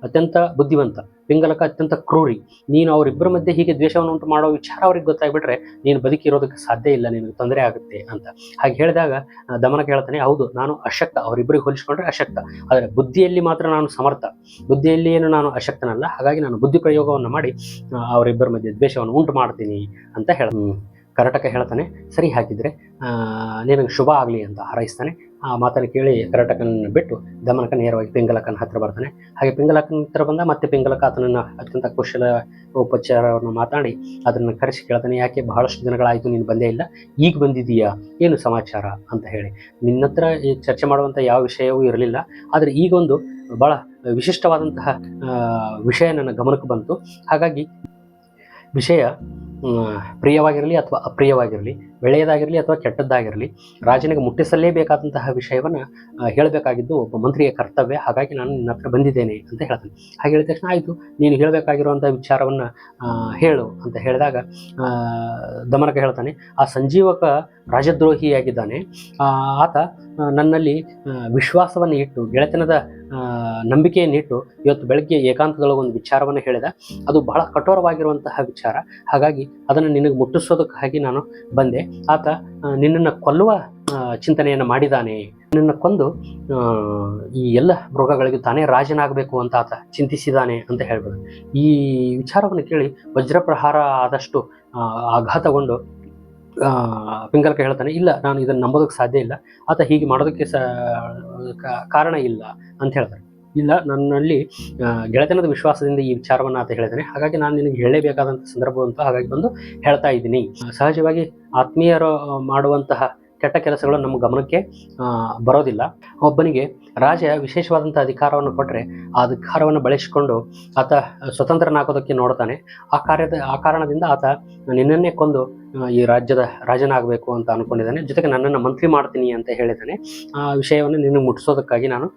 ಅತ್ಯಂತ ಬುದ್ಧಿವಂತ, ಪಿಂಗಲಕ ಅತ್ಯಂತ ಕ್ರೂರಿ. ನೀನು ಅವರಿಬ್ಬರ ಮಧ್ಯೆ ಹೀಗೆ ದ್ವೇಷವನ್ನು ಉಂಟು ಮಾಡೋ ವಿಚಾರ ಅವ್ರಿಗೆ ಗೊತ್ತಾಗ್ಬಿಟ್ರೆ ನೀನು ಬದುಕಿರೋದಕ್ಕೆ ಸಾಧ್ಯ ಇಲ್ಲ, ನಿನಗೆ ತೊಂದರೆ ಆಗುತ್ತೆ ಅಂತ. ಹಾಗೆ ಹೇಳಿದಾಗ ದಮನಕ ಹೇಳ್ತಾನೆ, ಹೌದು ನಾನು ಅಶಕ್ತ, ಅವರಿಬ್ಬರಿಗೆ ಹೋಲಿಸ್ಕೊಂಡ್ರೆ ಅಶಕ್ತ, ಆದರೆ ಬುದ್ಧಿಯಲ್ಲಿ ಮಾತ್ರ ನಾನು ಸಮರ್ಥ, ಬುದ್ಧಿಯಲ್ಲಿ ಏನು ನಾನು ಅಶಕ್ತನಲ್ಲ. ಹಾಗಾಗಿ ನಾನು ಬುದ್ಧಿ ಪ್ರಯೋಗವನ್ನು ಮಾಡಿ ಅವರಿಬ್ಬರ ಮಧ್ಯೆ ದ್ವೇಷವನ್ನು ಉಂಟು ಮಾಡ್ತೀನಿ ಅಂತ ಕರಟಕ ಹೇಳ್ತಾನೆ. ಸರಿ, ಹಾಕಿದ್ರೆ ನಿನಗೆ ಶುಭ ಆಗಲಿ ಅಂತ ಹಾರೈಸ್ತಾನೆ. ಆ ಮಾತನ್ನು ಕೇಳಿ ಕರಟಕನ ಬಿಟ್ಟು ದಮನಕ ನೇರವಾಗಿ ಪಿಂಗಲಕನ ಹತ್ರ ಬರ್ತಾನೆ. ಹಾಗೆ ಪಿಂಗಲಕನ ಹತ್ರ ಬಂದ ಮತ್ತೆ ಪಿಂಗಲಕ ಆತನನ್ನು ಅತ್ಯಂತ ಕುಶಲ ಉಪಚಾರವನ್ನು ಮಾತಾಡಿ ಅದನ್ನು ಕರೆಸಿ ಕೇಳ್ತಾನೆ, ಯಾಕೆ ಬಹಳಷ್ಟು ದಿನಗಳಾಯಿತು ನೀನು ಬಂದೇ ಇಲ್ಲ, ಈಗ ಬಂದಿದೀಯಾ, ಏನು ಸಮಾಚಾರ ಅಂತ ಹೇಳಿ. ನಿನ್ನ ಹತ್ರ ಈ ಚರ್ಚೆ ಮಾಡುವಂಥ ಯಾವ ವಿಷಯವೂ ಇರಲಿಲ್ಲ, ಆದರೆ ಈಗೊಂದು ಭಾಳ ವಿಶಿಷ್ಟವಾದಂತಹ ವಿಷಯ ನನ್ನ ಗಮನಕ್ಕೆ ಬಂತು. ಹಾಗಾಗಿ ವಿಷಯ ಪ್ರಿಯವಾಗಿರಲಿ ಅಥವಾ ಅಪ್ರಿಯವಾಗಿರಲಿ, ಒಳ್ಳೆಯದಾಗಿರಲಿ ಅಥವಾ ಕೆಟ್ಟದ್ದಾಗಿರಲಿ, ರಾಜನಿಗೆ ಮುಟ್ಟಿಸಲೇಬೇಕಾದಂತಹ ವಿಷಯವನ್ನು ಹೇಳಬೇಕಾಗಿದ್ದು ಒಬ್ಬ ಮಂತ್ರಿಯ ಕರ್ತವ್ಯ. ಹಾಗಾಗಿ ನಾನು ನಿನ್ನ ಹತ್ರ ಬಂದಿದ್ದೇನೆ ಅಂತ ಹೇಳ್ತಾನೆ. ಹಾಗೆ ಹೇಳಿದ ತಕ್ಷಣ ಆಯಿತು, ನೀನು ಹೇಳಬೇಕಾಗಿರುವಂಥ ವಿಚಾರವನ್ನು ಹೇಳು ಅಂತ ಹೇಳಿದಾಗ ದಮನಕ ಹೇಳ್ತಾನೆ, ಆ ಸಂಜೀವಕ ರಾಜದ್ರೋಹಿಯಾಗಿದ್ದಾನೆ. ಆತ ನನ್ನಲ್ಲಿ ವಿಶ್ವಾಸವನ್ನು ಇಟ್ಟು, ಗೆಳೆತನದ ನಂಬಿಕೆಯನ್ನಿಟ್ಟು ಇವತ್ತು ಬೆಳಗ್ಗೆ ಏಕಾಂತದೊಳಗೆ ಒಂದು ವಿಚಾರವನ್ನು ಹೇಳಿದ. ಅದು ಬಹಳ ಕಠೋರವಾಗಿರುವಂತಹ ವಿಚಾರ. ಹಾಗಾಗಿ ಅದನ್ನು ನಿನಗೆ ಮುಟ್ಟಿಸೋದಕ್ಕಾಗಿ ನಾನು ಬಂದೆ. ಆತ ನಿನ್ನನ್ನು ಕೊಲ್ಲುವ ಚಿಂತನೆಯನ್ನು ಮಾಡಿದ್ದಾನೆ, ನಿನ್ನನ್ನು ಕೊಂದು ಈ ಎಲ್ಲ ಮೃಗಗಳಿಗೆ ತಾನೇ ರಾಜನಾಗಬೇಕು ಅಂತ ಆತ ಚಿಂತಿಸಿದ್ದಾನೆ ಅಂತ ಹೇಳ್ಬೋದು. ಈ ವಿಚಾರವನ್ನು ಕೇಳಿ ವಜ್ರಪ್ರಹಾರ ಆದಷ್ಟು ಆಘಾತಗೊಂಡು ಪಿಂಗಲಕ ಹೇಳ್ತಾನೆ, ಇಲ್ಲ ನಾನು ಇದನ್ನು ನಂಬೋದಕ್ಕೆ ಸಾಧ್ಯ ಇಲ್ಲ, ಆತ ಹೀಗೆ ಮಾಡೋದಕ್ಕೆ ಕಾರಣ ಇಲ್ಲ ಅಂತ ಹೇಳ್ತಾರೆ. ಇಲ್ಲ, ನನ್ನಲ್ಲಿ ಗೆಳೆತನದ ವಿಶ್ವಾಸದಿಂದ ಈ ವಿಚಾರವನ್ನು ಆತ ಹೇಳಿದ್ದಾನೆ, ಹಾಗಾಗಿ ನಾನು ನಿನಗೆ ಹೇಳಲೇಬೇಕಾದಂಥ ಸಂದರ್ಭ ಅಂತ ಹಾಗಾಗಿ ಬಂದು ಹೇಳ್ತಾ ಇದ್ದೀನಿ. ಸಹಜವಾಗಿ ಆತ್ಮೀಯರು ಮಾಡುವಂತಹ ಕೆಟ್ಟ ಕೆಲಸಗಳು ನಮ್ಮ ಗಮನಕ್ಕೆ ಬರೋದಿಲ್ಲ. ಒಬ್ಬನಿಗೆ ರಾಜ ವಿಶೇಷವಾದಂಥ ಅಧಿಕಾರವನ್ನು ಕೊಟ್ಟರೆ ಆ ಅಧಿಕಾರವನ್ನು ಬಳಸಿಕೊಂಡು ಆತ ಸ್ವತಂತ್ರನಾಗೋದಕ್ಕೆ ನೋಡ್ತಾನೆ. ಆ ಕಾರಣದಿಂದ ಆತ ನಿನ್ನನ್ನೇ ಕೊಂದು ಈ ರಾಜ್ಯದ ರಾಜನಾಗಬೇಕು ಅಂತ ಅಂದ್ಕೊಂಡಿದ್ದಾನೆ, ಜೊತೆಗೆ ನನ್ನನ್ನು ಮಂತ್ರಿ ಮಾಡ್ತೀನಿ ಅಂತ ಹೇಳಿದ್ದಾನೆ. ಆ ವಿಷಯವನ್ನು ನಿನಗೆ ಮುಟ್ಟಿಸೋದಕ್ಕಾಗಿ ನಾನು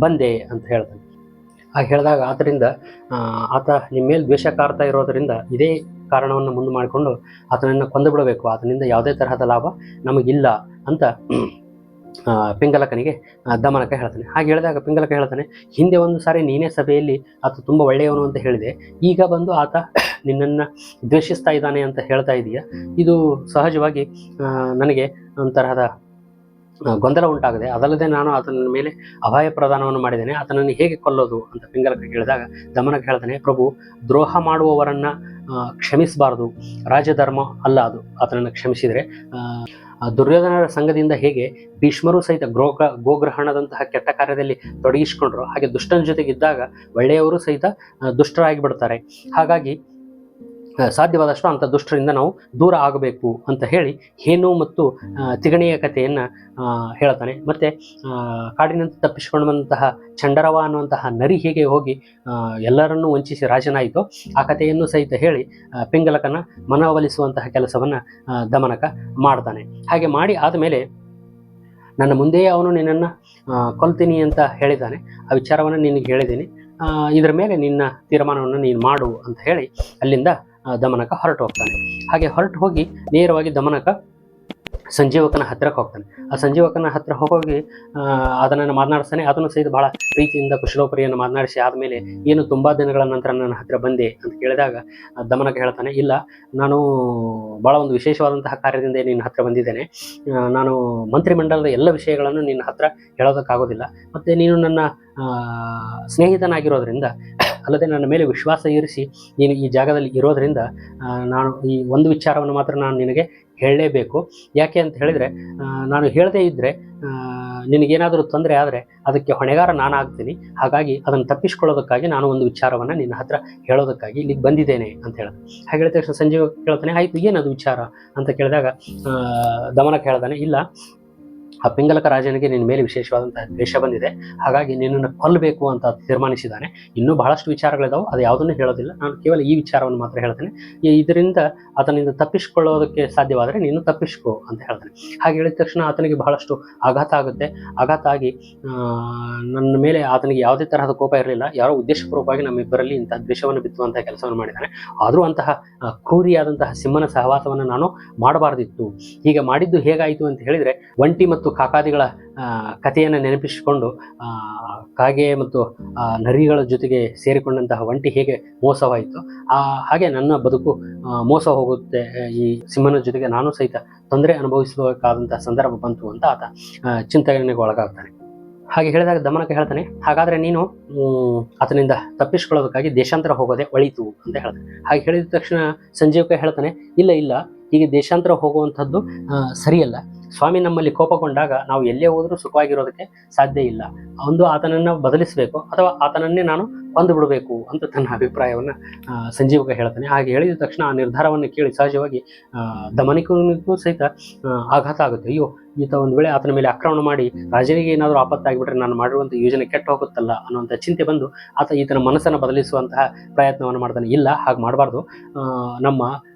ಬಂದೆ ಅಂತ ಹೇಳ್ತಾನೆ. ಹಾಗೆ ಹೇಳಿದಾಗ ಆದ್ದರಿಂದ ಆತ ನಿಮ್ಮ ಮೇಲೆ ದ್ವೇಷ ಕಾರ್ತಾ ಇರೋದರಿಂದ ಇದೇ ಕಾರಣವನ್ನು ಮುಂದೆ ಮಾಡಿಕೊಂಡು ಆತನನ್ನು ಕೊಂದು ಬಿಡಬೇಕು, ಆತನಿಂದ ಯಾವುದೇ ತರಹದ ಲಾಭ ನಮಗಿಲ್ಲ ಅಂತ ಪಿಂಗಲಕನಿಗೆ ದಮನಕ ಹೇಳ್ತಾನೆ. ಹಾಗೆ ಹೇಳಿದಾಗ ಪಿಂಗಲಕ ಹೇಳ್ತಾನೆ, ಹಿಂದೆ ಒಂದು ಸಾರಿ ನೀನೇ ಸಭೆಯಲ್ಲಿ ಆತ ತುಂಬ ಒಳ್ಳೆಯವನು ಅಂತ ಹೇಳಿದೆ, ಈಗ ಬಂದು ಆತ ನಿನ್ನನ್ನು ದ್ವೇಷಿಸ್ತಾ ಇದ್ದಾನೆ ಅಂತ ಹೇಳ್ತಾ ಇದೆಯಾ? ಇದು ಸಹಜವಾಗಿ ನನಗೆ ಒಂತರಹದ ಗೊಂದಲ ಉಂಟಾಗಿದೆ. ಅದಲ್ಲದೆ ನಾನು ಆತನ ಮೇಲೆ ಅಭಯ ಪ್ರದಾನವನ್ನು ಮಾಡಿದ್ದೇನೆ, ಆತನನ್ನು ಹೇಗೆ ಕೊಲ್ಲೋದು ಅಂತ ಪಿಂಗಲಕ ಹೇಳಿದಾಗ ದಮನಕ ಹೇಳ್ತಾನೆ, ಪ್ರಭು, ದ್ರೋಹ ಮಾಡುವವರನ್ನು ಕ್ಷಮಿಸಬಾರ್ದು, ರಾಜಧರ್ಮ ಅಲ್ಲ ಅದು. ಆತನನ್ನು ಕ್ಷಮಿಸಿದರೆ ದುರ್ಯೋಧನರ ಸಂಘದಿಂದ ಹೇಗೆ ಭೀಷ್ಮರು ಸಹಿತ ಗೋಗ್ರಹಣದಂತಹ ಕೆಟ್ಟ ಕಾರ್ಯದಲ್ಲಿ ತೊಡಗಿಸಿಕೊಂಡ್ರು, ಹಾಗೆ ದುಷ್ಟನ ಜೊತೆಗಿದ್ದಾಗ ಒಳ್ಳೆಯವರು ಸಹಿತ ದುಷ್ಟರಾಗಿ ಬಿಡ್ತಾರೆ. ಹಾಗಾಗಿ ಸಾಧ್ಯವಾದಷ್ಟು ಅಂಥ ದುಷ್ಟರಿಂದ ನಾವು ದೂರ ಆಗಬೇಕು ಅಂತ ಹೇಳಿ ಹೇನು ಮತ್ತು ತಿಗಣಿಯ ಕಥೆಯನ್ನು ಹೇಳ್ತಾನೆ. ಮತ್ತು ಕಾಡಿನಂತೆ ತಪ್ಪಿಸಿಕೊಂಡು ಬಂದಂತಹ ಚಂಡರವ ಅನ್ನುವಂತಹ ನರಿ ಹೇಗೆ ಹೋಗಿ ಎಲ್ಲರನ್ನೂ ವಂಚಿಸಿ ರಾಜನಾಯಿತು, ಆ ಕಥೆಯನ್ನು ಸಹಿತ ಹೇಳಿ ಪಿಂಗಲಕನ ಮನವೊಲಿಸುವಂತಹ ಕೆಲಸವನ್ನು ದಮನಕ ಮಾಡ್ತಾನೆ. ಹಾಗೆ ಮಾಡಿ ಆದಮೇಲೆ ನನ್ನ ಮುಂದೆಯೇ ಅವನು ನಿನ್ನನ್ನು ಕೊಲ್ತೀನಿ ಅಂತ ಹೇಳಿದ್ದಾನೆ, ಆ ವಿಚಾರವನ್ನು ನಿನಗೆ ಹೇಳಿದ್ದೀನಿ, ಇದರ ಮೇಲೆ ನಿನ್ನ ತೀರ್ಮಾನವನ್ನು ನೀನು ಮಾಡು ಅಂತ ಹೇಳಿ ಅಲ್ಲಿಂದ ದಮನಕ ಹೊರಟು ಹೋಗ್ತಾನೆ. ಹಾಗೆ ಹೊರಟು ಹೋಗಿ ನೇರವಾಗಿ ದಮನಕ ಸಂಜೀವಕನ ಹತ್ತಿರಕ್ಕೆ ಹೋಗ್ತಾನೆ. ಆ ಸಂಜೀವಕನ ಹತ್ತಿರ ಹೋಗಿ ಅದನ್ನು ಮಾತನಾಡಿಸ್ತಾನೆ. ಅದನ್ನು ಸಹಿತ ಬಹಳ ಪ್ರೀತಿಯಿಂದ ಕುಶಲೋಪರಿಯನ್ನು ಮಾತನಾಡಿಸಿ ಆದಮೇಲೆ ಏನು ತುಂಬ ದಿನಗಳ ನಂತರ ನನ್ನ ಹತ್ತಿರ ಬಂದೆ ಅಂತ ಕೇಳಿದಾಗ ದಮನಕ ಹೇಳ್ತಾನೆ, ಇಲ್ಲ, ನಾನು ಭಾಳ ಒಂದು ವಿಶೇಷವಾದಂತಹ ಕಾರ್ಯದಿಂದ ನಿನ್ನ ಹತ್ತಿರ ಬಂದಿದ್ದೇನೆ. ನಾನು ಮಂತ್ರಿಮಂಡಲದ ಎಲ್ಲ ವಿಷಯಗಳನ್ನು ನಿನ್ನ ಹತ್ತಿರ ಹೇಳೋದಕ್ಕಾಗೋದಿಲ್ಲ, ಮತ್ತು ನೀನು ನನ್ನ ಸ್ನೇಹಿತನಾಗಿರೋದ್ರಿಂದ, ಅಲ್ಲದೆ ನನ್ನ ಮೇಲೆ ವಿಶ್ವಾಸ ಇರಿಸಿ ನೀನು ಈ ಜಾಗದಲ್ಲಿ ಇರೋದರಿಂದ ನಾನು ಈ ಒಂದು ವಿಚಾರವನ್ನು ಮಾತ್ರ ನಾನು ನಿನಗೆ ಹೇಳಲೇಬೇಕು. ಯಾಕೆ ಅಂತ ಹೇಳಿದರೆ, ನಾನು ಹೇಳದೇ ಇದ್ದರೆ ನಿನಗೇನಾದರೂ ತೊಂದರೆ ಆದರೆ ಅದಕ್ಕೆ ಹೊಣೆಗಾರ ನಾನಾಗ್ತೀನಿ. ಹಾಗಾಗಿ ಅದನ್ನು ತಪ್ಪಿಸ್ಕೊಳ್ಳೋದಕ್ಕಾಗಿ ನಾನು ಒಂದು ವಿಚಾರವನ್ನು ನಿನ್ನ ಹತ್ರ ಹೇಳೋದಕ್ಕಾಗಿ ಇಲ್ಲಿಗೆ ಬಂದಿದ್ದೇನೆ ಅಂತ ಹೇಳಿದೆ. ಹಾಗೆ ಹೇಳಿದ ತಕ್ಷಣ ಸಂಜೀವ ಕೇಳ್ತಾನೆ, ಆಯಿತು, ಏನದು ವಿಚಾರ ಅಂತ ಕೇಳಿದಾಗ ದಮನಕ ಹೇಳ್ತಾನೆ, ಇಲ್ಲ, ಆ ಪಿಂಗಲಕ ರಾಜನಿಗೆ ನಿನ್ನ ಮೇಲೆ ವಿಶೇಷವಾದಂತಹ ದ್ವೇಷ ಬಂದಿದೆ, ಹಾಗಾಗಿ ನಿನ್ನನ್ನು ಕೊಲ್ಲಬೇಕು ಅಂತ ತೀರ್ಮಾನಿಸಿದ್ದಾನೆ. ಇನ್ನೂ ಬಹಳಷ್ಟು ವಿಚಾರಗಳಿದಾವೆ, ಅದು ಯಾವುದನ್ನು ಹೇಳೋದಿಲ್ಲ, ನಾನು ಕೇವಲ ಈ ವಿಚಾರವನ್ನು ಮಾತ್ರ ಹೇಳ್ತೇನೆ. ಇದರಿಂದ ಆತನಿಂದ ತಪ್ಪಿಸ್ಕೊಳ್ಳೋದಕ್ಕೆ ಸಾಧ್ಯವಾದರೆ ನೀನು ತಪ್ಪಿಸ್ಕೋ ಅಂತ ಹೇಳ್ತಾನೆ. ಹಾಗೆ ಹೇಳಿದ ತಕ್ಷಣ ಆತನಿಗೆ ಬಹಳಷ್ಟು ಆಘಾತ ಆಗುತ್ತೆ. ಆಘಾತ ಆಗಿ ನನ್ನ ಮೇಲೆ ಆತನಿಗೆ ಯಾವುದೇ ತರಹದ ಕೋಪ ಇರಲಿಲ್ಲ, ಯಾರೋ ಉದ್ದೇಶಪೂರ್ವಕವಾಗಿ ನಮ್ಮಿಬ್ಬರಲ್ಲಿ ಇಂಥ ದ್ವೇಷವನ್ನು ಬಿತ್ತುವಂತಹ ಕೆಲಸವನ್ನು ಮಾಡಿದ್ದಾನೆ. ಆದರೂ ಅಂತಹ ಕ್ರೂರಿಯಾದಂತಹ ಸಿಂಹನ ಸಹವಾಸವನ್ನು ನಾನು ಮಾಡಬಾರ್ದಿತ್ತು. ಹೀಗೆ ಮಾಡಿದ್ದು ಹೇಗಾಯಿತು ಅಂತ ಹೇಳಿದರೆ, ಒಂಟಿ ಮತ್ತು ಕಾಕಾದಿಗಳ ಕಥೆಯನ್ನು ನೆನಪಿಸಿಕೊಂಡು ಕಾಗೆ ಮತ್ತು ನರಿಗಳ ಜೊತೆಗೆ ಸೇರಿಕೊಂಡಂತಹ ಒಂಟಿ ಹೇಗೆ ಮೋಸವಾಯಿತು, ಹಾಗೆ ನನ್ನ ಬದುಕು ಮೋಸ ಹೋಗುತ್ತೆ, ಈ ಸಿಂಹನ ಜೊತೆಗೆ ನಾನು ಸಹಿತ ತೊಂದರೆ ಅನುಭವಿಸಬೇಕಾದಂತಹ ಸಂದರ್ಭ ಬಂತು ಅಂತ ಆತ ಚಿಂತನೆಗೆ ಒಳಗಾಗ್ತಾನೆ. ಹಾಗೆ ಹೇಳಿದಾಗ ದಮನಕ ಹೇಳ್ತಾನೆ, ಹಾಗಾದರೆ ನೀನು ಆತನಿಂದ ತಪ್ಪಿಸ್ಕೊಳ್ಳೋದಕ್ಕಾಗಿ ದೇಶಾಂತರ ಹೋಗೋದೇ ಒಳಿತು ಅಂತ ಹೇಳ್ತಾನೆ. ಹಾಗೆ ಹೇಳಿದ ತಕ್ಷಣ ಸಂಜೀವಕ ಹೇಳ್ತಾನೆ, ಇಲ್ಲ ಹೀಗೆ ದೇಶಾಂತರ ಹೋಗುವಂಥದ್ದು ಸರಿಯಲ್ಲ. ಸ್ವಾಮಿ ನಮ್ಮಲ್ಲಿ ಕೋಪಗೊಂಡಾಗ ನಾವು ಎಲ್ಲೇ ಹೋದರೂ ಸುಖವಾಗಿರೋದಕ್ಕೆ ಸಾಧ್ಯ ಇಲ್ಲ. ಒಂದು ಆತನನ್ನು ಬದಲಿಸಬೇಕು ಅಥವಾ ಆತನನ್ನೇ ನಾನು ಕೊಂದು ಬಿಡಬೇಕು ಅಂತ ತನ್ನ ಅಭಿಪ್ರಾಯವನ್ನು ಸಂಜೀವಕ ಹೇಳ್ತಾನೆ. ಹಾಗೆ ಹೇಳಿದ ತಕ್ಷಣ ಆ ನಿರ್ಧಾರವನ್ನು ಕೇಳಿ ಸಹಜವಾಗಿ ದಮನಿಕನಿಗೂ ಸಹಿತ ಆಘಾತ ಆಗುತ್ತೆ. ಅಯ್ಯೋ, ಈತ ಒಂದು ವೇಳೆ ಆತನ ಮೇಲೆ ಆಕ್ರಮಣ ಮಾಡಿ ರಾಜನಿಗೆ ಏನಾದರೂ ಆಪತ್ತಾಗಿಬಿಟ್ರೆ ನಾನು ಮಾಡಿರುವಂಥ ಯೋಜನೆ ಕೆಟ್ಟು ಹೋಗುತ್ತಲ್ಲ ಅನ್ನುವಂಥ ಚಿಂತೆ ಬಂದು ಆತ ಈತನ ಮನಸ್ಸನ್ನು ಬದಲಿಸುವಂತಹ ಪ್ರಯತ್ನವನ್ನು ಮಾಡ್ತಾನೆ. ಇಲ್ಲ, ಹಾಗೆ ಮಾಡಬಾರ್ದು, ನಮ್ಮ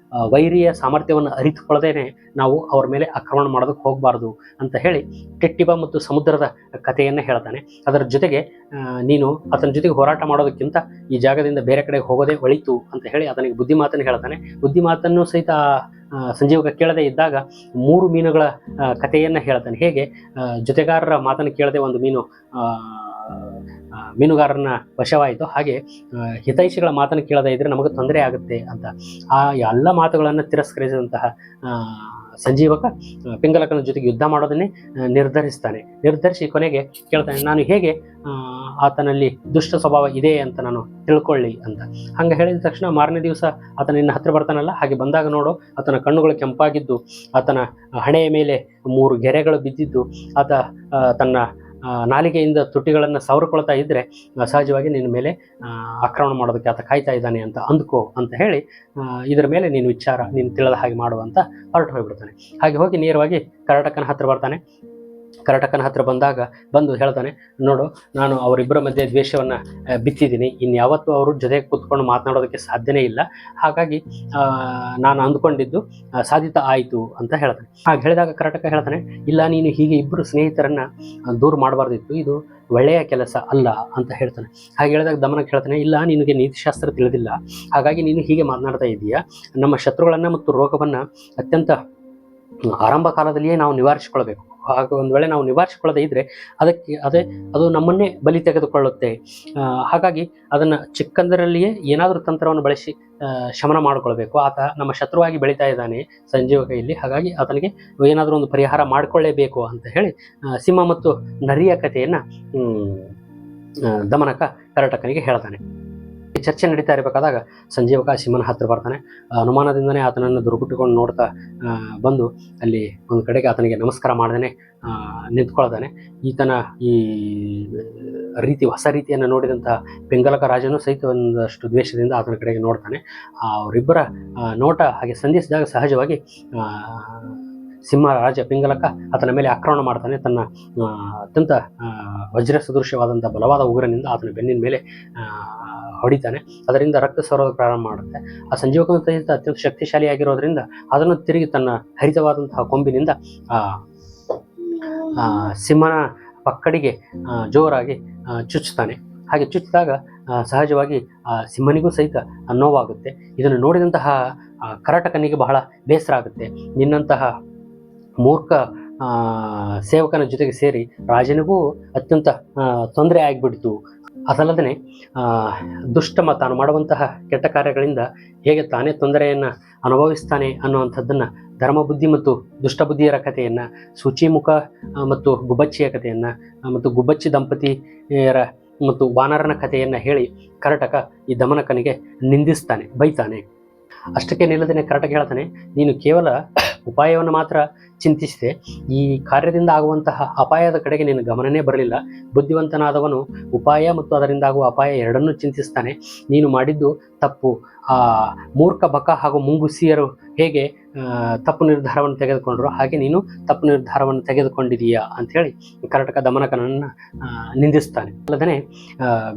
ವೈರಿಯ ಸಾಮರ್ಥ್ಯವನ್ನು ಅರಿತುಕೊಳ್ಳದೇನೆ ನಾವು ಅವ್ರ ಮೇಲೆ ಆಕ್ರಮಣ ಮಾಡೋದಕ್ಕೆ ಹೋಗಬಾರ್ದು ಅಂತ ಹೇಳಿ ಟಿಟ್ಟಿಬ ಮತ್ತು ಸಮುದ್ರದ ಕಥೆಯನ್ನು ಹೇಳ್ತಾನೆ. ಅದರ ಜೊತೆಗೆ ನೀನು ಆತನ ಜೊತೆಗೆ ಹೋರಾಟ ಮಾಡೋದಕ್ಕಿಂತ ಈ ಜಾಗದಿಂದ ಬೇರೆ ಕಡೆಗೆ ಹೋಗೋದೇ ಒಳಿತು ಅಂತ ಹೇಳಿ ಆತನಿಗೆ ಬುದ್ಧಿಮಾತನ್ನು ಹೇಳ್ತಾನೆ. ಬುದ್ಧಿಮಾತನ್ನು ಸಹಿತ ಸಂಜೀವಕ ಕೇಳದೆ ಇದ್ದಾಗ 3 ಮೀನುಗಳ ಕಥೆಯನ್ನು ಹೇಳ್ತಾನೆ. ಹೇಗೆ ಜೊತೆಗಾರರ ಮಾತನ್ನು ಕೇಳದೆ ಒಂದು ಮೀನುಗಾರನ ವಶವಾಯಿತು, ಹಾಗೆ ಹಿತೈಷಿಗಳ ಮಾತನ್ನು ಕೇಳದೇ ಇದ್ರೆ ನಮಗೆ ತೊಂದರೆ ಆಗುತ್ತೆ ಅಂತ ಆ ಎಲ್ಲ ಮಾತುಗಳನ್ನು ತಿರಸ್ಕರಿಸಿದಂತಹ ಸಂಜೀವಕ ಪಿಂಗಲಕನ ಜೊತೆಗೆ ಯುದ್ಧ ಮಾಡೋದನ್ನೇ ನಿರ್ಧರಿಸಿ ಕೊನೆಗೆ ಕೇಳ್ತಾನೆ, ನಾನು ಹೇಗೆ ಆತನಲ್ಲಿ ದುಷ್ಟ ಸ್ವಭಾವ ಇದೆ ಅಂತ ನಾನು ತಿಳ್ಕೊಳ್ಳಿ ಅಂತ. ಹಂಗೆ ಹೇಳಿದ ತಕ್ಷಣ ಮಾರನೇ ದಿವಸ ಆತನ ಇನ್ನು ಹತ್ತಿರ ಬರ್ತಾನಲ್ಲ, ಹಾಗೆ ಬಂದಾಗ ನೋಡು ಆತನ ಕಣ್ಣುಗಳು ಕೆಂಪಾಗಿದ್ದು, ಆತನ ಹಣೆಯ ಮೇಲೆ 3 ಗೆರೆಗಳು ಬಿದ್ದಿದ್ದು, ಆತ ತನ್ನ ನಾಲಿಗೆಯಿಂದ ತುಟಿಗಳನ್ನು ಸವರ್ಕೊಳ್ತಾ ಇದ್ದರೆ ಸಹಜವಾಗಿ ನಿನ್ನ ಮೇಲೆ ಆಕ್ರಮಣ ಮಾಡೋದಕ್ಕೆ ಆತ ಕಾಯ್ತಾ ಇದ್ದಾನೆ ಅಂತ ಅಂದ್ಕೋ ಅಂತ ಹೇಳಿ ಇದರ ಮೇಲೆ ನೀನು ತಿಳಿದ ಹಾಗೆ ಮಾಡುವಂತ ಹೊರಟು ಹೋಗಿಬಿಡ್ತಾನೆ. ಹಾಗೆ ಹೋಗಿ ನೇರವಾಗಿ ಕರಟಕನ ಹತ್ರ ಬರ್ತಾನೆ. ಕರಟಕನ ಹತ್ರ ಬಂದು ಹೇಳ್ತಾನೆ, ನೋಡು, ನಾನು ಅವರಿಬ್ಬರ ಮಧ್ಯೆ ದ್ವೇಷವನ್ನು ಬಿತ್ತಿದ್ದೀನಿ, ಇನ್ಯಾವತ್ತೂ ಅವರು ಜೊತೆಗೆ ಕೂತ್ಕೊಂಡು ಮಾತನಾಡೋದಕ್ಕೆ ಸಾಧ್ಯನೇ ಇಲ್ಲ, ಹಾಗಾಗಿ ನಾನು ಅಂದ್ಕೊಂಡಿದ್ದು ಸಾಧಿತ ಆಯಿತು ಅಂತ ಹೇಳ್ತಾನೆ. ಹಾಗೆ ಹೇಳಿದಾಗ ಕರಟಕ ಹೇಳ್ತಾನೆ, ಇಲ್ಲ, ನೀನು ಹೀಗೆ ಇಬ್ಬರು ಸ್ನೇಹಿತರನ್ನು ದೂರ ಮಾಡಬಾರ್ದಿತ್ತು, ಇದು ಒಳ್ಳೆಯ ಕೆಲಸ ಅಲ್ಲ ಅಂತ ಹೇಳ್ತಾನೆ. ಹಾಗೆ ಹೇಳಿದಾಗ ದಮನಕ್ಕೆ ಹೇಳ್ತಾನೆ, ಇಲ್ಲ, ನಿನಗೆ ನೀತಿಶಾಸ್ತ್ರ ತಿಳಿದಿಲ್ಲ, ಹಾಗಾಗಿ ನೀನು ಹೀಗೆ ಮಾತನಾಡ್ತಾ ಇದ್ದೀಯಾ. ನಮ್ಮ ಶತ್ರುಗಳನ್ನು ಮತ್ತು ರೋಗವನ್ನು ಅತ್ಯಂತ ಆರಂಭ ಕಾಲದಲ್ಲಿಯೇ ನಾವು ನಿವಾರಿಸಿಕೊಳ್ಬೇಕು. ಹಾಗೆ ಒಂದು ವೇಳೆ ನಾವು ನಿವಾರಿಸಿಕೊಳ್ಳದೇ ಇದ್ದರೆ ಅದು ನಮ್ಮನ್ನೇ ಬಲಿ ತೆಗೆದುಕೊಳ್ಳುತ್ತೆ. ಹಾಗಾಗಿ ಅದನ್ನು ಚಿಕ್ಕಂದರಲ್ಲಿಯೇ ಏನಾದರೂ ತಂತ್ರವನ್ನು ಬಳಸಿ ಶಮನ ಮಾಡಿಕೊಳ್ಬೇಕು. ಆತ ನಮ್ಮ ಶತ್ರುವಾಗಿ ಬೆಳೀತಾ ಇದ್ದಾನೆ ಸಂಜೀವಕ ಇಲ್ಲಿ, ಹಾಗಾಗಿ ಆತನಿಗೆ ಏನಾದರೂ ಒಂದು ಪರಿಹಾರ ಮಾಡಿಕೊಳ್ಳೇಬೇಕು ಅಂತ ಹೇಳಿ ಸಿಂಹ ಮತ್ತು ನರಿಯ ಕಥೆಯನ್ನು ದಮನಕ ಕರಟಕನಿಗೆ ಹೇಳ್ತಾನೆ. ಚರ್ಚೆ ನಡೀತಾ ಇರಬೇಕಾದಾಗ ಸಂಜೀವಕ ಸಿಂಹನ ಹತ್ರ ಬರ್ತಾನೆ. ಅನುಮಾನದಿಂದನೇ ಆತನನ್ನು ದುರ್ಗುಟ್ಟಿಕೊಂಡು ನೋಡ್ತಾ ಬಂದು ಅಲ್ಲಿ ಒಂದು ಕಡೆಗೆ ಆತನಿಗೆ ನಮಸ್ಕಾರ ಮಾಡ್ದೇನೆ ನಿಂತ್ಕೊಳ್ತಾನೆ. ಈತನ ಈ ಹೊಸ ರೀತಿಯನ್ನು ನೋಡಿದಂಥ ಪಿಂಗಲಕ ರಾಜನು ಸಹಿತ ಒಂದಷ್ಟು ದ್ವೇಷದಿಂದ ಆತನ ಕಡೆಗೆ ನೋಡ್ತಾನೆ. ಅವರಿಬ್ಬರ ನೋಟ ಹಾಗೆ ಸಂಧಿಸಿದಾಗ ಸಹಜವಾಗಿ ಸಿಂಹ ರಾಜ ಪಿಂಗಲಕ ಆತನ ಮೇಲೆ ಆಕ್ರಮಣ ಮಾಡ್ತಾನೆ. ತನ್ನ ಅತ್ಯಂತ ವಜ್ರ ಸದೃಶ್ಯವಾದಂಥ ಬಲವಾದ ಉಗುರಿನಿಂದ ಆತನ ಬೆನ್ನಿನ ಮೇಲೆ ಹೊಡಿತಾನೆ. ಅದರಿಂದ ರಕ್ತ ಸರೋದು ಪ್ರಾರಂಭ ಮಾಡುತ್ತೆ. ಆ ಸಂಜೀವಕನ ಸಹಿತ ಅತ್ಯಂತ ಶಕ್ತಿಶಾಲಿಯಾಗಿರೋದ್ರಿಂದ ಅದನ್ನು ತಿರುಗಿ ತನ್ನ ಹರಿತವಾದಂತಹ ಕೊಂಬಿನಿಂದ ಸಿಂಹನ ಪಕ್ಕಡಿಗೆ ಜೋರಾಗಿ ಚುಚ್ಚುತ್ತಾನೆ. ಹಾಗೆ ಚುಚ್ಚಿದಾಗ ಸಹಜವಾಗಿ ಸಿಂಹನಿಗೂ ಸಹಿತ ನೋವಾಗುತ್ತೆ. ಇದನ್ನು ನೋಡಿದಂತಹ ಕರಟಕನಿಗೆ ಬಹಳ ಬೇಸರ ಆಗುತ್ತೆ. ನಿನ್ನಂತಹ ಮೂರ್ಖ ಸೇವಕನ ಜೊತೆಗೆ ಸೇರಿ ರಾಜನಿಗೂ ಅತ್ಯಂತ ತೊಂದರೆ ಆಗಿಬಿಡ್ತು. ಅದಲ್ಲದೆ ತಾನು ಮಾಡುವಂತಹ ಕೆಟ್ಟ ಕಾರ್ಯಗಳಿಂದ ಹೇಗೆ ತಾನೇ ತೊಂದರೆಯನ್ನು ಅನುಭವಿಸ್ತಾನೆ ಅನ್ನುವಂಥದ್ದನ್ನು ಧರ್ಮಬುದ್ಧಿ ಮತ್ತು ದುಷ್ಟಬುದ್ಧಿಯರ ಕಥೆಯನ್ನು, ಸೂಚಿಮುಖ ಮತ್ತು ಗುಬ್ಬಚ್ಚಿಯ ಕಥೆಯನ್ನು ಮತ್ತು ಗುಬ್ಬಚ್ಚಿ ದಂಪತಿಯರ ಮತ್ತು ವಾನರನ ಕಥೆಯನ್ನು ಹೇಳಿ ಕರಟಕ ಈ ದಮನಕನಿಗೆ ನಿಂದಿಸ್ತಾನೆ, ಬೈತಾನೆ. ಅಷ್ಟಕ್ಕೆ ನಿಲ್ಲದೇನೆ ಕರಟಕ ಹೇಳ್ತಾನೆ, ನೀನು ಕೇವಲ ಉಪಾಯವನ್ನು ಮಾತ್ರ ಚಿಂತಿಸಿದೆ, ಈ ಕಾರ್ಯದಿಂದ ಆಗುವಂತಹ ಅಪಾಯದ ಕಡೆಗೆ ನಿನ್ನ ಗಮನನೇ ಬರಲಿಲ್ಲ. ಬುದ್ಧಿವಂತನಾದವನು ಉಪಾಯ ಮತ್ತು ಅದರಿಂದ ಆಗುವ ಅಪಾಯ ಎರಡನ್ನೂ ಚಿಂತಿಸ್ತಾನೆ. ನೀನು ಮಾಡಿದ್ದು ತಪ್ಪು. ಮೂರ್ಖ ಬಕ ಹಾಗೂ ಮುಂಗುಸಿಯರು ಹೇಗೆ ತಪ್ಪು ನಿರ್ಧಾರವನ್ನು ತೆಗೆದುಕೊಂಡ್ರು, ಹಾಗೆ ನೀನು ತಪ್ಪು ನಿರ್ಧಾರವನ್ನು ತೆಗೆದುಕೊಂಡಿದೀಯಾ ಅಂಥೇಳಿ ಕರಟಕ ದಮನಕನನ್ನು ನಿಂದಿಸ್ತಾನೆ. ಅಲ್ಲದೆ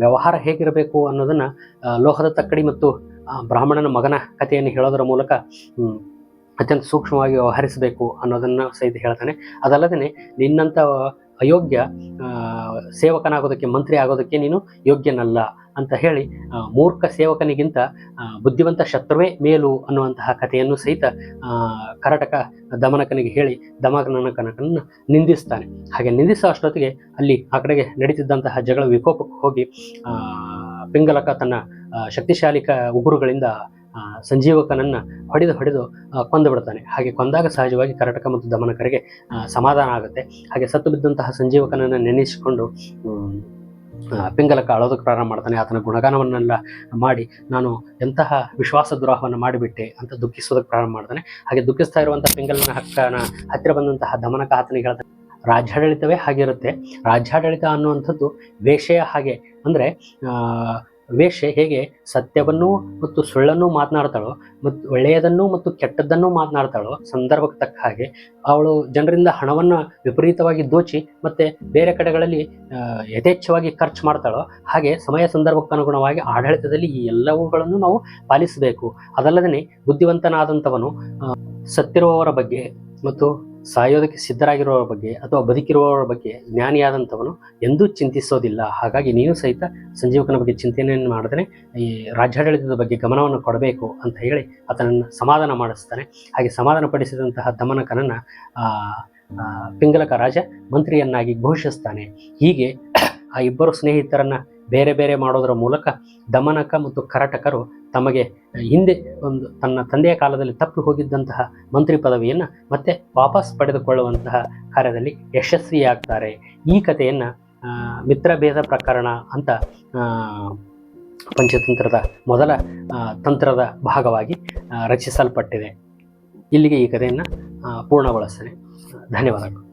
ವ್ಯವಹಾರ ಹೇಗಿರಬೇಕು ಅನ್ನೋದನ್ನು ಲೋಹದ ತಕ್ಕಡಿ ಮತ್ತು ಬ್ರಾಹ್ಮಣನ ಮಗನ ಕಥೆಯನ್ನು ಹೇಳೋದರ ಮೂಲಕ ಅತ್ಯಂತ ಸೂಕ್ಷ್ಮವಾಗಿ ವ್ಯವಹರಿಸಬೇಕು ಅನ್ನೋದನ್ನು ಸಹಿತ ಹೇಳ್ತಾನೆ. ಅದಲ್ಲದೆ ನಿನ್ನಂಥ ಅಯೋಗ್ಯ, ಸೇವಕನಾಗೋದಕ್ಕೆ, ಮಂತ್ರಿ ಆಗೋದಕ್ಕೆ ನೀನು ಯೋಗ್ಯನಲ್ಲ ಅಂತ ಹೇಳಿ ಮೂರ್ಖ ಸೇವಕನಿಗಿಂತ ಬುದ್ಧಿವಂತ ಶತ್ರುವೇ ಮೇಲು ಅನ್ನುವಂತಹ ಕಥೆಯನ್ನು ಸಹಿತ ಕರಟಕ ದಮನಕನಿಗೆ ಹೇಳಿ ದಮನಕನನ್ನು ನಿಂದಿಸ್ತಾನೆ. ಹಾಗೆ ನಿಂದಿಸೋ ಅಷ್ಟೊತ್ತಿಗೆ ಅಲ್ಲಿ ಆ ಕಡೆಗೆ ನಡೀತಿದ್ದಂತಹ ಜಗಳ ವಿಕೋಪಕ್ಕೆ ಹೋಗಿ ಪಿಂಗಲಕ ತನ್ನ ಶಕ್ತಿಶಾಲಿ ಉಗುರುಗಳಿಂದ ಸಂಜೀವಕನನ್ನು ಹೊಡೆದು ಕೊಂದು ಬಿಡ್ತಾನೆ. ಹಾಗೆ ಕೊಂದಾಗ ಸಹಜವಾಗಿ ಕರಟಕ ಮತ್ತು ದಮನಕರಿಗೆ ಸಮಾಧಾನ ಆಗುತ್ತೆ. ಹಾಗೆ ಸತ್ತು ಬಿದ್ದಂತಹ ಸಂಜೀವಕನನ್ನು ನೆನೆಸಿಕೊಂಡು ಪಿಂಗಲಕ ಅಳೋದಕ್ಕೆ ಪ್ರಾರಂಭ ಮಾಡ್ತಾನೆ. ಆತನ ಗುಣಗಾನವನ್ನೆಲ್ಲ ಮಾಡಿ ನಾನು ಎಂತಹ ವಿಶ್ವಾಸ ದ್ರೋಹವನ್ನು ಮಾಡಿಬಿಟ್ಟೆ ಅಂತ ದುಃಖಿಸೋದಕ್ಕೆ ಪ್ರಾರಂಭ ಮಾಡ್ತಾನೆ. ಹಾಗೆ ದುಃಖಿಸ್ತಾ ಇರುವಂತಹ ಪಿಂಗಲನ ಹತ್ತಿರ ಬಂದಂತಹ ದಮನಕ ಆತನಿಗೆ ಹೇಳ್ತಾನೆ, ರಾಜ್ಯಾಡಳಿತವೇ ಹಾಗಿರುತ್ತೆ. ರಾಜ್ಯಾಡಳಿತ ಅನ್ನುವಂಥದ್ದು ವೇಷೆಯ ಹಾಗೆ. ಅಂದರೆ ವೇಷೆ ಹೇಗೆ ಸತ್ಯವನ್ನು ಮತ್ತು ಸುಳ್ಳನ್ನು ಮಾತನಾಡ್ತಾಳೋ ಮತ್ತು ಒಳ್ಳೆಯದನ್ನು ಮತ್ತು ಕೆಟ್ಟದ್ದನ್ನು ಮಾತನಾಡ್ತಾಳೋ ಸಂದರ್ಭಕ್ಕೆ ತಕ್ಕ ಹಾಗೆ, ಅವಳು ಜನರಿಂದ ಹಣವನ್ನು ವಿಪರೀತವಾಗಿ ದೋಚಿ ಮತ್ತು ಬೇರೆ ಕಡೆಗಳಲ್ಲಿ ಯಥೇಚ್ಛವಾಗಿ ಖರ್ಚು ಮಾಡ್ತಾಳೋ ಹಾಗೆ ಸಮಯ ಸಂದರ್ಭಕ್ಕನುಗುಣವಾಗಿ ಆಡಳಿತದಲ್ಲಿ ಈ ಎಲ್ಲವುಗಳನ್ನು ನಾವು ಪಾಲಿಸಬೇಕು. ಅದಲ್ಲದೆ ಬುದ್ಧಿವಂತನಾದಂಥವನು ಸತ್ತಿರುವವರ ಬಗ್ಗೆ ಮತ್ತು ಸಾಯೋದಕ್ಕೆ ಸಿದ್ಧರಾಗಿರುವವರ ಬಗ್ಗೆ ಅಥವಾ ಬದುಕಿರುವವರ ಬಗ್ಗೆ ಜ್ಞಾನಿಯಾದಂಥವನು ಎಂದೂ ಚಿಂತಿಸೋದಿಲ್ಲ. ಹಾಗಾಗಿ ನೀನು ಸಹಿತ ಸಂಜೀವಕನ ಬಗ್ಗೆ ಚಿಂತನೆಯನ್ನು ಮಾಡಿದ್ರೆ ಈ ರಾಜ್ಯಾಡಳಿತದ ಬಗ್ಗೆ ಗಮನವನ್ನು ಕೊಡಬೇಕು ಅಂತ ಹೇಳಿ ಆತನನ್ನು ಸಮಾಧಾನ ಮಾಡಿಸ್ತಾನೆ. ಹಾಗೆ ಸಮಾಧಾನ ಪಡಿಸಿದಂತಹ ದಮನಕನನ್ನು ಪಿಂಗಲಕ ರಾಜ ಮಂತ್ರಿಯನ್ನಾಗಿ ಘೋಷಿಸ್ತಾನೆ. ಹೀಗೆ ಆ ಇಬ್ಬರು ಸ್ನೇಹಿತರನ್ನು ಬೇರೆ ಬೇರೆ ಮಾಡೋದರ ಮೂಲಕ ದಮನಕ ಮತ್ತು ಕರಟಕರು ತಮಗೆ ಹಿಂದೆ ತನ್ನ ತಂದೆಯ ಕಾಲದಲ್ಲಿ ತಪ್ಪಿ ಹೋಗಿದ್ದಂತಹ ಮಂತ್ರಿ ಪದವಿಯನ್ನು ಮತ್ತೆ ವಾಪಸ್ ಪಡೆದುಕೊಳ್ಳುವಂತಹ ಕಾರ್ಯದಲ್ಲಿ ಯಶಸ್ವಿಯಾಗ್ತಾರೆ. ಈ ಕಥೆಯನ್ನು ಮಿತ್ರಭೇದ ಪ್ರಕರಣ ಅಂತ ಪಂಚತಂತ್ರದ ಮೊದಲ ತಂತ್ರದ ಭಾಗವಾಗಿ ರಚಿಸಲ್ಪಟ್ಟಿದೆ. ಇಲ್ಲಿಗೆ ಈ ಕಥೆಯನ್ನು ಪೂರ್ಣಗೊಳಿಸ್ತೇನೆ. ಧನ್ಯವಾದಗಳು.